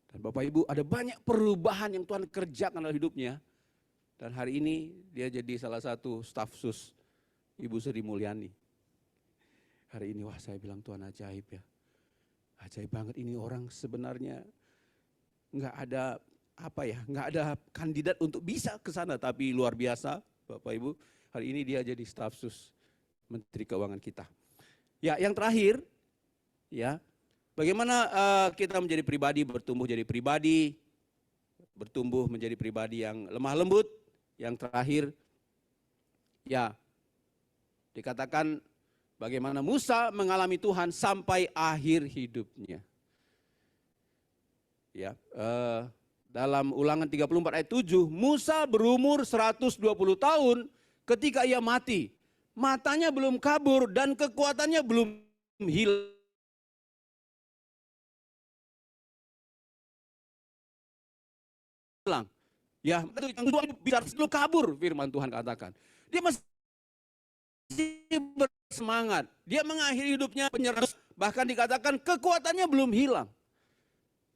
Speaker 2: Dan Bapak Ibu, ada banyak perubahan yang Tuhan kerjakan dalam hidupnya. Dan hari ini dia jadi salah satu staf sus Ibu Sri Mulyani. Hari ini wah saya bilang Tuhan ajaib ya. Ajaib banget ini orang sebenarnya nggak ada nggak ada kandidat untuk bisa ke sana, tapi luar biasa Bapak Ibu. Hari ini dia jadi staf sus Menteri Keuangan kita. Ya, yang terakhir ya, bagaimana kita menjadi pribadi, bertumbuh menjadi pribadi yang lemah lembut. Yang terakhir, ya dikatakan bagaimana Musa mengalami Tuhan sampai akhir hidupnya. Ya, dalam Ulangan 34 ayat 7, Musa berumur 120 tahun ketika ia mati. Matanya belum kabur dan kekuatannya belum hilang. Ya, yang Tuhan bicara sebelum kabur, firman Tuhan katakan. Dia masih bersemangat. Dia mengakhiri hidupnya penyerah, bahkan dikatakan kekuatannya belum hilang.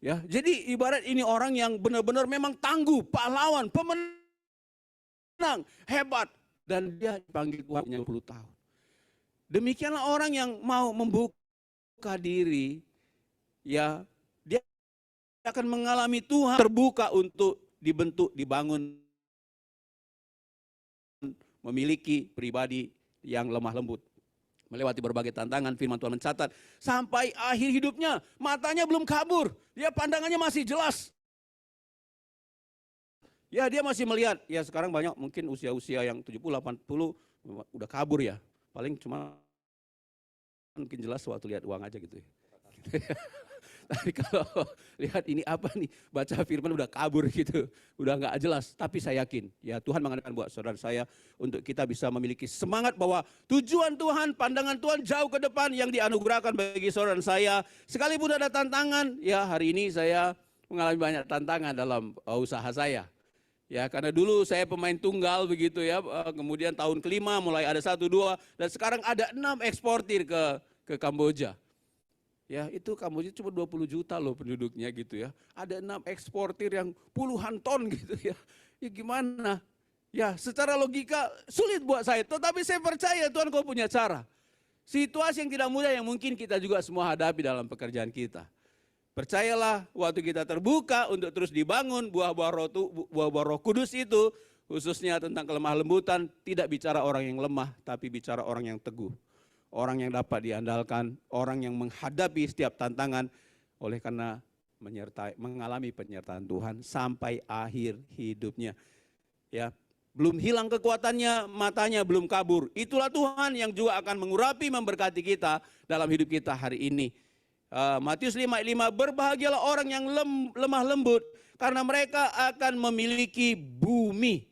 Speaker 2: Ya, jadi ibarat ini orang yang benar-benar memang tangguh, pahlawan, pemenang, hebat, dan dia dipanggil Tuhan 20 tahun. Demikianlah orang yang mau membuka diri, ya, dia akan mengalami Tuhan terbuka untuk dibentuk, dibangun, memiliki pribadi yang lemah lembut. Melewati berbagai tantangan, firman Tuhan mencatat, sampai akhir hidupnya, matanya belum kabur, dia pandangannya masih jelas. Ya, dia masih melihat, ya sekarang banyak mungkin usia-usia yang 70, 80, udah kabur ya. Paling cuma mungkin jelas waktu lihat uang aja gitu ya. Tapi kalau lihat ini apa nih, baca firman udah kabur gitu, udah nggak jelas. Tapi saya yakin, ya Tuhan mengadakan buat saudara saya untuk kita bisa memiliki semangat bahwa tujuan Tuhan, pandangan Tuhan jauh ke depan yang dianugerahkan bagi saudara saya. Sekalipun ada tantangan, ya hari ini saya mengalami banyak tantangan dalam usaha saya. Ya karena dulu saya pemain tunggal begitu ya, kemudian tahun kelima mulai ada 1, 2, dan sekarang ada 6 eksportir ke Kamboja. Ya itu Kamboja cuma 20 juta loh penduduknya gitu ya. Ada 6 eksportir yang puluhan ton gitu ya. Ya gimana? Ya secara logika sulit buat saya. Tetapi saya percaya Tuhan kau punya cara. Situasi yang tidak mudah yang mungkin kita juga semua hadapi dalam pekerjaan kita. Percayalah waktu kita terbuka untuk terus dibangun buah-buah Roh Kudus itu. Khususnya tentang kelemah lembutan. Tidak bicara orang yang lemah tapi bicara orang yang teguh. Orang yang dapat diandalkan, orang yang menghadapi setiap tantangan oleh karena mengalami penyertaan Tuhan sampai akhir hidupnya. Ya, belum hilang kekuatannya, matanya belum kabur. Itulah Tuhan yang juga akan mengurapi, memberkati kita dalam hidup kita hari ini. Matius 5:5, berbahagialah orang yang lemah lembut karena mereka akan memiliki bumi.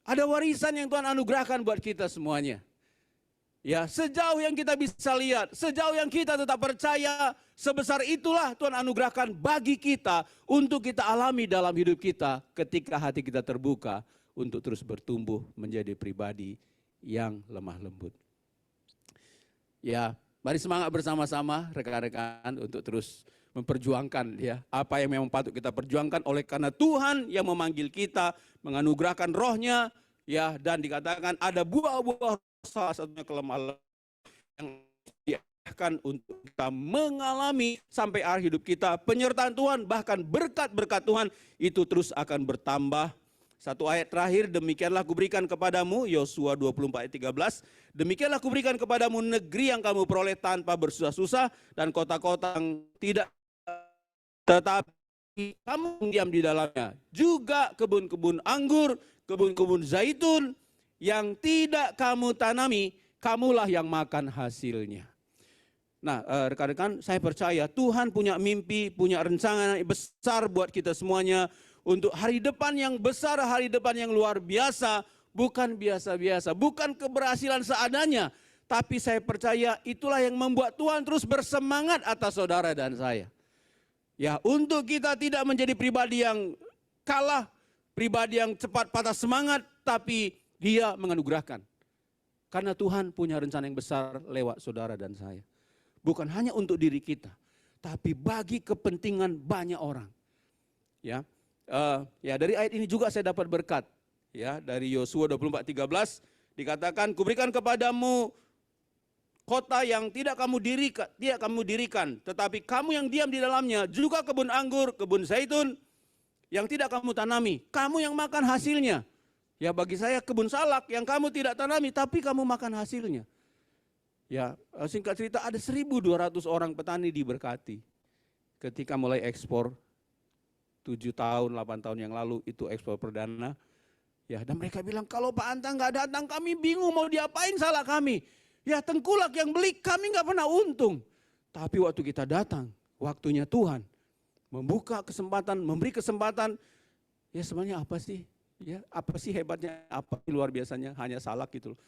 Speaker 2: Ada warisan yang Tuhan anugerahkan buat kita semuanya. Ya, sejauh yang kita bisa lihat, sejauh yang kita tetap percaya, sebesar itulah Tuhan anugerahkan bagi kita untuk kita alami dalam hidup kita ketika hati kita terbuka untuk terus bertumbuh menjadi pribadi yang lemah lembut. Ya, mari semangat bersama-sama rekan-rekan untuk terus memperjuangkan ya apa yang memang patut kita perjuangkan oleh karena Tuhan yang memanggil kita, menganugerahkan rohnya ya, dan dikatakan ada buah-buah salah satunya kelemahan yang diarahkan untuk kita mengalami sampai akhir hidup kita penyertaan Tuhan, bahkan berkat-berkat Tuhan itu terus akan bertambah. Satu ayat terakhir, demikianlah kuberikan kepadamu, Yosua 24 ayat 13, demikianlah kuberikan kepadamu negeri yang kamu peroleh tanpa bersusah-susah dan kota-kota yang tidak, tetapi kamu diam di dalamnya, juga kebun-kebun anggur, kebun-kebun zaitun yang tidak kamu tanami, kamulah yang makan hasilnya. Nah rekan-rekan, saya percaya Tuhan punya mimpi, punya rencana besar buat kita semuanya. Untuk hari depan yang besar, hari depan yang luar biasa. Bukan biasa-biasa, bukan keberhasilan seadanya. Tapi saya percaya itulah yang membuat Tuhan terus bersemangat atas saudara dan saya. Ya, untuk kita tidak menjadi pribadi yang kalah, pribadi yang cepat patah semangat, tapi Dia menganugerahkan. Karena Tuhan punya rencana yang besar lewat saudara dan saya. Bukan hanya untuk diri kita, tapi bagi kepentingan banyak orang. Ya, ya dari ayat ini juga saya dapat berkat. Ya, dari Yosua 24:13 dikatakan, kuberikan kepadamu kota yang tidak kamu dirikan, tetapi kamu yang diam di dalamnya, juga kebun anggur, kebun zaitun yang tidak kamu tanami, kamu yang makan hasilnya. Ya, bagi saya kebun salak yang kamu tidak tanami, tapi kamu makan hasilnya. Ya, singkat cerita ada 1.200 orang petani diberkati. Ketika mulai ekspor 7 tahun, 8 tahun yang lalu itu ekspor perdana. Ya, dan mereka bilang, kalau Pak Anta nggak datang kami bingung mau diapain salak kami. Ya, tengkulak yang beli kami nggak pernah untung. Tapi waktu kita datang, waktunya Tuhan membuka kesempatan, memberi kesempatan. Ya, sebenarnya apa sih? Ya, apa sih hebatnya? Apa sih luar biasanya? Hanya salak gitu loh.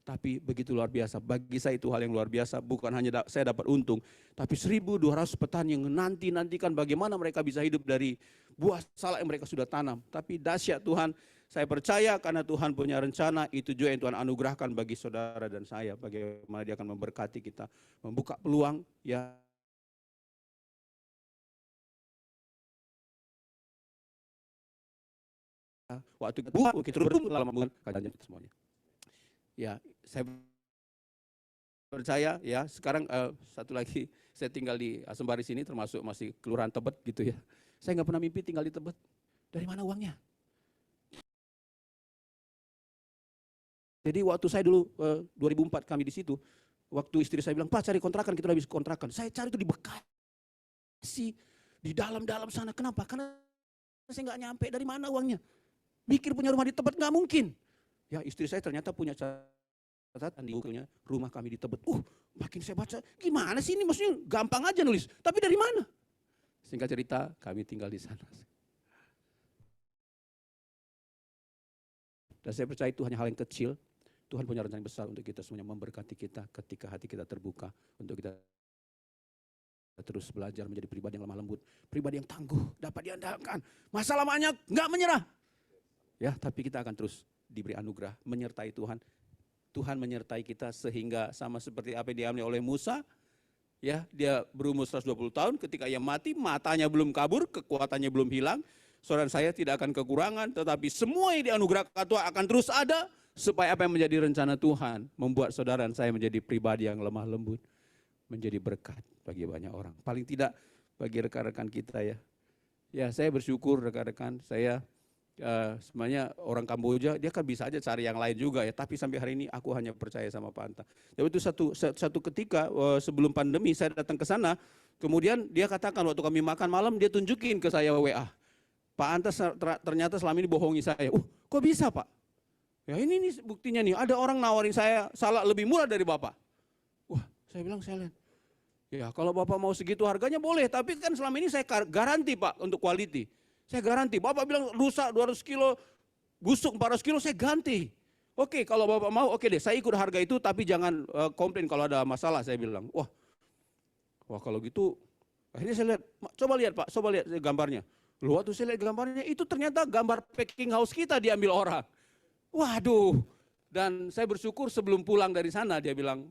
Speaker 2: Tapi begitu luar biasa. Bagi saya itu hal yang luar biasa. Bukan hanya saya dapat untung, tapi 1.200 petani yang nantikan bagaimana mereka bisa hidup dari buah salak yang mereka sudah tanam. Tapi dahsyat Tuhan. Saya percaya karena Tuhan punya rencana, itu juga yang Tuhan anugerahkan bagi saudara dan saya. Bagaimana Dia akan memberkati kita, membuka peluang. Ya, waktu kita buah, kita bertumbuh dalam hubungan kajian kita semuanya. Ya, saya percaya ya. Sekarang satu lagi, saya tinggal di Asembari sini, termasuk masih Kelurahan Tebet gitu ya. Saya nggak pernah mimpi tinggal di Tebet. Dari mana uangnya? Jadi waktu saya dulu 2004 kami di situ, waktu istri saya bilang, Pak cari kontrakan, kita udah bisa kontrakan. Saya cari itu di Bekasi, di dalam-dalam sana. Kenapa? Karena saya nggak nyampe. Dari mana uangnya? Mikir punya rumah di Tebet nggak mungkin. Ya, istri saya ternyata punya catatan di Google-nya, rumah kami di Tebet. Makin saya baca, gimana sih ini? Maksudnya gampang aja nulis. Tapi dari mana? Singkat cerita, kami tinggal di sana. Dan saya percaya itu hanya hal yang kecil. Tuhan punya rencana yang besar untuk kita semuanya, memberkati kita ketika hati kita terbuka untuk kita terus belajar menjadi pribadi yang lemah lembut, pribadi yang tangguh, dapat diandalkan. Masalah banyak, nggak menyerah. Ya, tapi kita akan terus diberi anugerah, menyertai Tuhan. Tuhan menyertai kita sehingga sama seperti apa yang dialami oleh Musa. Ya, dia berumur 120 tahun, ketika ia mati, matanya belum kabur, kekuatannya belum hilang. Saudara saya tidak akan kekurangan, tetapi semua yang dianugerahkan Tuhan akan terus ada. Supaya apa yang menjadi rencana Tuhan, membuat saudara dan saya menjadi pribadi yang lemah lembut, menjadi berkat bagi banyak orang. Paling tidak bagi rekan-rekan kita ya. Ya, saya bersyukur rekan-rekan saya, sebenarnya orang Kamboja, dia kan bisa aja cari yang lain juga ya. Tapi sampai hari ini aku hanya percaya sama Pak Anta. Jadi itu satu ketika sebelum pandemi saya datang ke sana, kemudian dia katakan waktu kami makan malam, dia tunjukin ke saya WA. Pak Anta ternyata selama ini bohongi saya. Kok bisa Pak? Ya ini buktinya nih, ada orang nawarin saya salak lebih murah dari Bapak. Wah, saya bilang saya lihat. Ya kalau Bapak mau segitu harganya boleh, tapi kan selama ini saya garanti Pak untuk quality. Saya garanti, Bapak bilang rusak 200 kilo, busuk 400 kilo, saya ganti. Oke, kalau Bapak mau, oke deh, saya ikut harga itu, tapi jangan komplain kalau ada masalah, saya bilang. Wah kalau gitu, akhirnya saya lihat, coba lihat gambarnya. Loh, waktu saya lihat gambarnya, itu ternyata gambar packing house kita diambil orang. Waduh, dan saya bersyukur sebelum pulang dari sana dia bilang,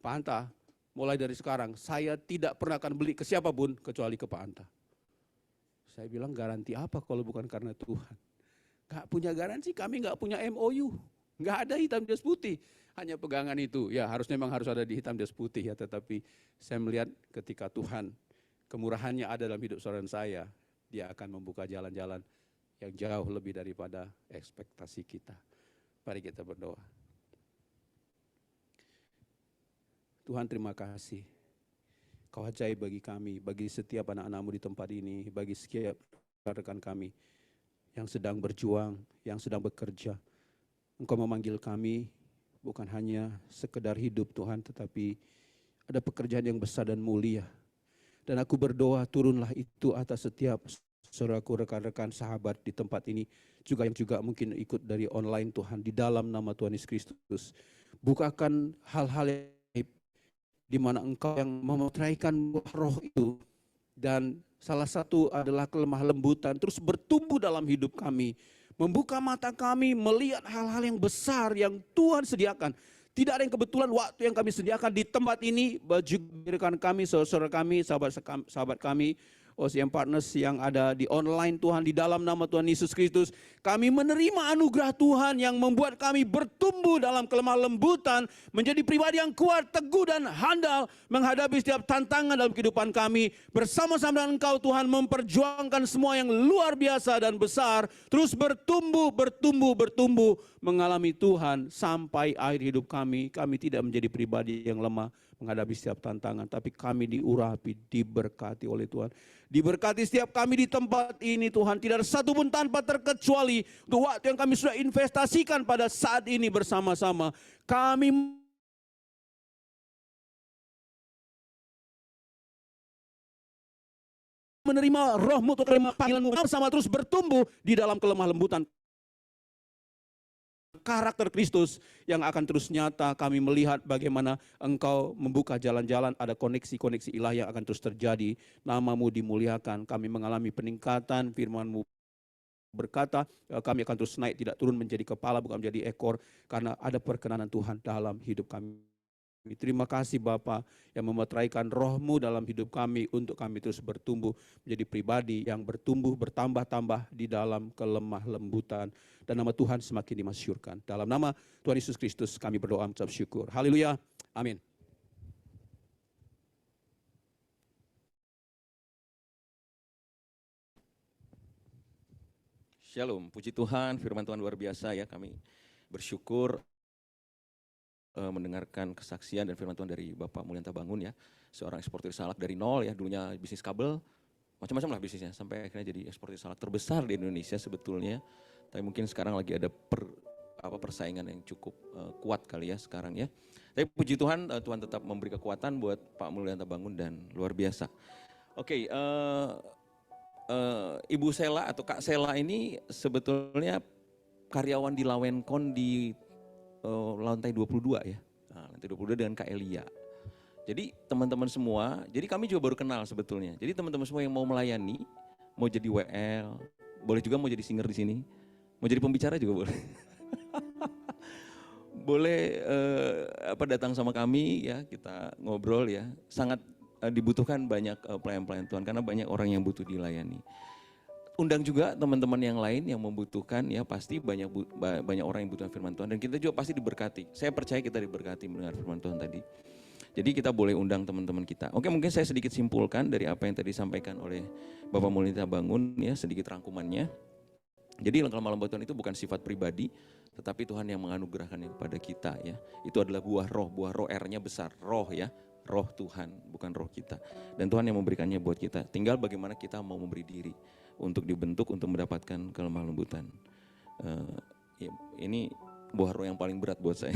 Speaker 2: Pak Anta, mulai dari sekarang saya tidak pernah akan beli ke siapapun kecuali ke Pak Anta. Saya bilang garansi apa kalau bukan karena Tuhan? Gak punya garansi, kami gak punya MOU, gak ada hitam di atas putih, hanya pegangan itu. Ya memang harus ada di hitam di atas putih ya, tetapi saya melihat ketika Tuhan, kemurahannya ada dalam hidup saudara saya, Dia akan membuka jalan-jalan yang jauh lebih daripada ekspektasi kita. Mari kita berdoa. Tuhan terima kasih. Kau ajaib bagi kami, bagi setiap anak-anak-Mu di tempat ini, bagi setiap rekan kami yang sedang berjuang, yang sedang bekerja. Engkau memanggil kami bukan hanya sekedar hidup Tuhan, tetapi ada pekerjaan yang besar dan mulia. Dan aku berdoa turunlah itu atas setiap saudaraku, rekan-rekan, sahabat di tempat ini, juga yang juga mungkin ikut dari online Tuhan, di dalam nama Tuhan Yesus Kristus. Bukakan hal-hal yang di mana Engkau yang memetraikan roh itu, dan salah satu adalah kelemah lembutan, terus bertumbuh dalam hidup kami. Membuka mata kami melihat hal-hal yang besar yang Tuhan sediakan. Tidak ada yang kebetulan waktu yang kami sediakan di tempat ini, bagi rekan kami, saudara kami, sahabat kami, OCM Partners yang ada di online Tuhan, di dalam nama Tuhan Yesus Kristus. Kami menerima anugerah Tuhan yang membuat kami bertumbuh dalam kelemah lembutan, menjadi pribadi yang kuat, teguh dan handal menghadapi setiap tantangan dalam kehidupan kami. Bersama-sama dengan Engkau Tuhan memperjuangkan semua yang luar biasa dan besar, terus bertumbuh, mengalami Tuhan sampai akhir hidup kami. Kami tidak menjadi pribadi yang lemah menghadapi setiap tantangan, tapi kami diurapi, diberkati oleh Tuhan. Diberkati setiap kami di tempat ini Tuhan, tidak ada satupun tanpa terkecuali untuk waktu yang kami sudah investasikan pada saat ini bersama-sama. Kami menerima rohmu, terima panggilanmu bersama terus bertumbuh di dalam kelemah lembutan karakter Kristus yang akan terus nyata. Kami melihat bagaimana Engkau membuka jalan-jalan, ada koneksi-koneksi ilahi yang akan terus terjadi. Namamu dimuliakan, kami mengalami peningkatan, firman-Mu berkata kami akan terus naik, tidak turun, menjadi kepala bukan menjadi ekor, karena ada perkenanan Tuhan dalam hidup kami. Terima kasih Bapa yang memeteraikan roh-Mu dalam hidup kami untuk kami terus bertumbuh menjadi pribadi yang bertumbuh bertambah-tambah di dalam kelemah lembutan, dan nama Tuhan semakin dimasyhurkan. Dalam nama Tuhan Yesus Kristus kami berdoa mengucap syukur. Haleluya. Amin.
Speaker 3: Shalom, puji Tuhan, firman Tuhan luar biasa ya, kami bersyukur mendengarkan kesaksian dan firman Tuhan dari Bapak Mulyanta Bangun ya, seorang eksportir salak dari nol ya, dulunya bisnis kabel, macam-macam lah bisnisnya, sampai akhirnya jadi eksportir salak terbesar di Indonesia sebetulnya, tapi mungkin sekarang lagi ada persaingan yang cukup kuat kali ya sekarang ya. Tapi puji Tuhan, Tuhan tetap memberi kekuatan buat Pak Mulyanta Bangun dan luar biasa. Oke, Ibu Sela atau Kak Sela ini sebetulnya karyawan di Lawenkon di lantai 22 ya, lantai 22 dengan Kak Elia. Jadi teman-teman semua, jadi kami juga baru kenal sebetulnya. Jadi teman-teman semua yang mau melayani, mau jadi WL, boleh juga mau jadi singer di sini, mau jadi pembicara juga boleh. Boleh datang sama kami ya, kita ngobrol ya. Sangat dibutuhkan banyak pelayan-pelayan Tuhan karena banyak orang yang butuh dilayani. Undang juga teman-teman yang lain yang membutuhkan ya, pasti banyak orang yang butuh firman Tuhan dan kita juga pasti diberkati. Saya percaya kita diberkati mendengar firman Tuhan tadi. Jadi kita boleh undang teman-teman kita. Oke, mungkin saya sedikit simpulkan dari apa yang tadi disampaikan oleh Bapak Mulyanta Bangun ya, sedikit rangkumannya. Jadi kelemah lembutan itu bukan sifat pribadi, tetapi Tuhan yang menganugerahkannya kepada kita ya. Itu adalah buah roh R-nya besar, roh ya. Roh Tuhan, bukan roh kita. Dan Tuhan yang memberikannya buat kita. Tinggal bagaimana kita mau memberi diri untuk dibentuk untuk mendapatkan kelemah lembutan. Ini buah roh yang paling berat buat saya.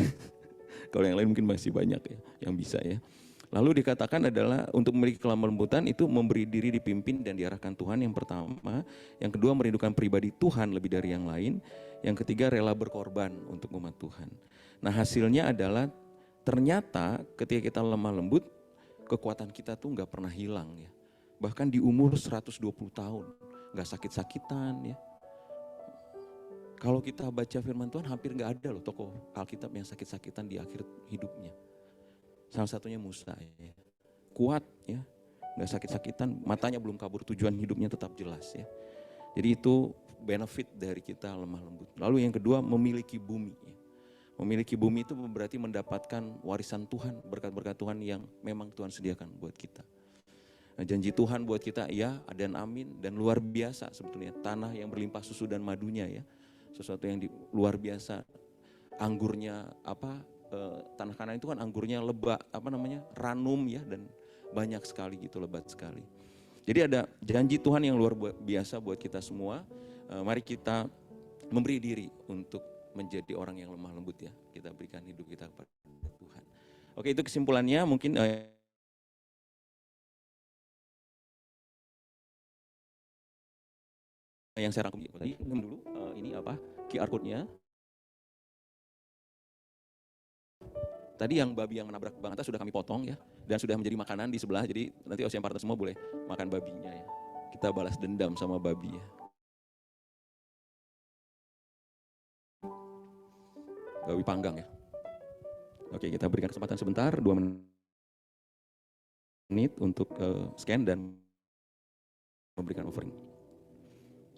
Speaker 3: Kalau yang lain mungkin masih banyak ya yang bisa ya. Lalu dikatakan adalah untuk memiliki kelemah lembutan itu memberi diri dipimpin dan diarahkan Tuhan yang pertama. Yang kedua merindukan pribadi Tuhan lebih dari yang lain. Yang ketiga rela berkorban untuk umat Tuhan. Nah hasilnya adalah ternyata ketika kita lemah lembut, kekuatan kita tuh gak pernah hilang ya. Bahkan di umur 120 tahun, gak sakit-sakitan ya. Kalau kita baca firman Tuhan hampir gak ada loh tokoh Alkitab yang sakit-sakitan di akhir hidupnya. Salah satunya Musa ya. Kuat ya, gak sakit-sakitan, matanya belum kabur, tujuan hidupnya tetap jelas ya. Jadi itu benefit dari kita lemah lembut. Lalu yang kedua memiliki bumi ya. Memiliki bumi itu berarti mendapatkan warisan Tuhan, berkat-berkat Tuhan yang memang Tuhan sediakan buat kita. Nah, janji Tuhan buat kita ya, dan amin, dan luar biasa sebetulnya. Tanah yang berlimpah susu dan madunya ya, sesuatu yang luar biasa. Anggurnya tanah Kanaan itu kan anggurnya ranum ya, dan banyak sekali gitu, lebat sekali. Jadi ada janji Tuhan yang luar biasa buat kita semua. Mari kita memberi diri untuk menjadi orang yang lemah lembut ya. Kita berikan hidup kita kepada Tuhan. Oke, itu kesimpulannya mungkin yang saya rangkum tadi dulu ini QR code-nya. Tadi yang babi yang menabrak Bang Atta sudah kami potong ya, dan sudah menjadi makanan di sebelah. Jadi nanti OCM Partners semua boleh makan babinya ya. Kita balas dendam sama babi ya. Babi panggang ya. Oke, kita berikan kesempatan sebentar 2 menit untuk scan dan memberikan offering.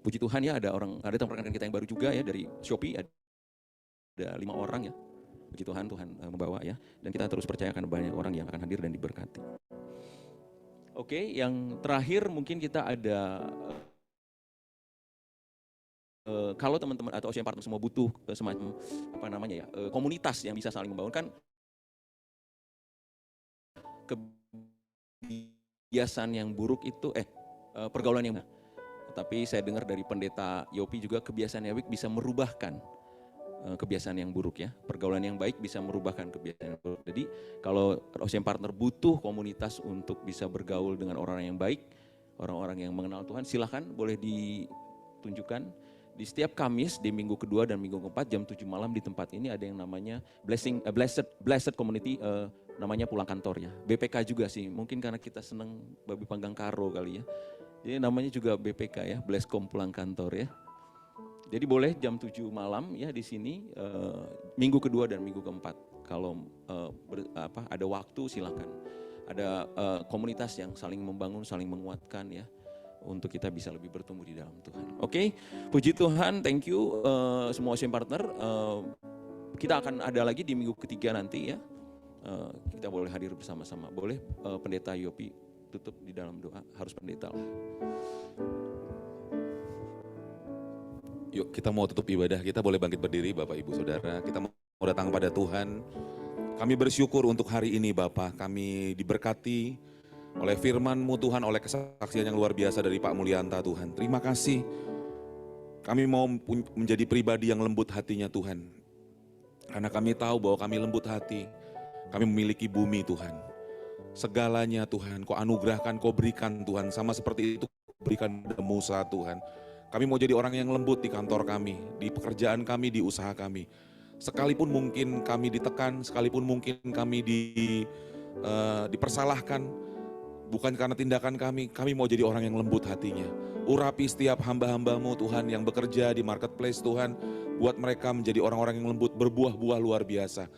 Speaker 3: Puji Tuhan ya, ada rekan-rekan kita yang baru juga ya dari Shopee, ada 5 orang ya. Puji Tuhan, Tuhan membawa ya. Dan kita terus percaya akan banyak orang yang akan hadir dan diberkati. Oke, yang terakhir mungkin kita ada kalau teman-teman atau OCM Partner semua butuh semacam komunitas yang bisa saling membangun, kan kebiasaan yang buruk itu pergaulan yang tapi saya dengar dari pendeta Yopi juga kebiasaan yang baik bisa merubahkan kebiasaan yang buruk ya. Pergaulan yang baik bisa merubahkan kebiasaan yang buruk. Jadi kalau OCM Partner butuh komunitas untuk bisa bergaul dengan orang yang baik, orang-orang yang mengenal Tuhan, silakan boleh ditunjukkan. Di setiap Kamis, di minggu kedua dan minggu keempat jam 7 malam di tempat ini ada yang namanya Blessed Community, namanya Pulang Kantor ya. BPK juga sih, mungkin karena kita senang babi panggang karo kali ya. Jadi namanya juga BPK ya, Blesscom Pulang Kantor ya. Jadi boleh jam 7 malam ya di sini, minggu kedua dan minggu keempat. Kalau ada waktu silakan. Ada komunitas yang saling membangun, saling menguatkan ya. Untuk kita bisa lebih bertumbuh di dalam Tuhan. Oke, puji Tuhan, thank you semua OCM Partner. Kita akan ada lagi di minggu ketiga nanti ya. Kita boleh hadir bersama-sama. Boleh pendeta Yopi tutup di dalam doa, harus pendeta lah.
Speaker 4: Yuk kita mau tutup ibadah, kita boleh bangkit berdiri Bapak Ibu Saudara. Kita mau datang pada Tuhan. Kami bersyukur untuk hari ini Bapak, kami diberkati oleh firman-Mu Tuhan, oleh kesaksian yang luar biasa dari Pak Mulyanta Tuhan. Terima kasih. Kami mau menjadi pribadi yang lembut hatinya Tuhan. Karena kami tahu bahwa kami lembut hati, kami memiliki bumi Tuhan. Segalanya Tuhan, Kau anugerahkan, Kau berikan Tuhan. Sama seperti itu berikan kepada Musa Tuhan. Kami mau jadi orang yang lembut di kantor kami, di pekerjaan kami, di usaha kami. Sekalipun mungkin kami ditekan, sekalipun mungkin kami dipersalahkan, bukan karena tindakan kami mau jadi orang yang lembut hatinya. Urapi setiap hamba-hamba-Mu Tuhan yang bekerja di marketplace Tuhan, buat mereka menjadi orang-orang yang lembut, berbuah-buah luar biasa.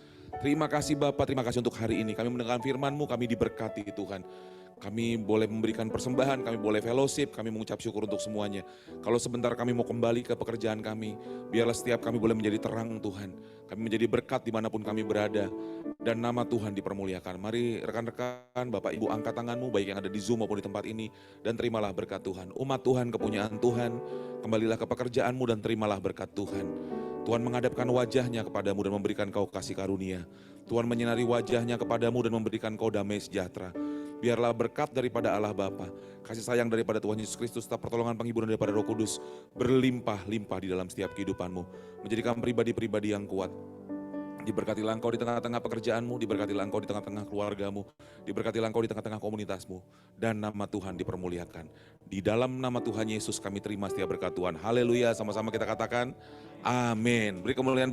Speaker 4: Terima kasih Bapak, terima kasih untuk hari ini. Kami mendengarkan firman-Mu, kami diberkati Tuhan. Kami boleh memberikan persembahan, kami boleh fellowship, kami mengucap syukur untuk semuanya. Kalau sebentar kami mau kembali ke pekerjaan kami, biarlah setiap kami boleh menjadi terang Tuhan. Kami menjadi berkat dimanapun kami berada, dan nama Tuhan dipermuliakan. Mari rekan-rekan, Bapak Ibu angkat tanganmu, baik yang ada di Zoom maupun di tempat ini, dan terimalah berkat Tuhan. Umat Tuhan, kepunyaan Tuhan, kembalilah ke pekerjaanmu dan terimalah berkat Tuhan. Tuhan menghadapkan wajahnya kepadamu dan memberikan kau kasih karunia. Tuhan menyinari wajahnya kepadamu dan memberikan kau damai sejahtera. Biarlah berkat daripada Allah Bapa, kasih sayang daripada Tuhan Yesus Kristus, serta pertolongan penghiburan daripada Roh Kudus berlimpah-limpah di dalam setiap kehidupanmu. Menjadikan pribadi-pribadi yang kuat. Diberkatilah engkau di tengah-tengah pekerjaanmu, diberkatilah engkau di tengah-tengah keluargamu, diberkatilah engkau di tengah-tengah komunitasmu, dan nama Tuhan dipermuliakan. Di dalam nama Tuhan Yesus kami terima setiap berkat Tuhan. Haleluya, sama-sama kita katakan amin. Beri kemuliaan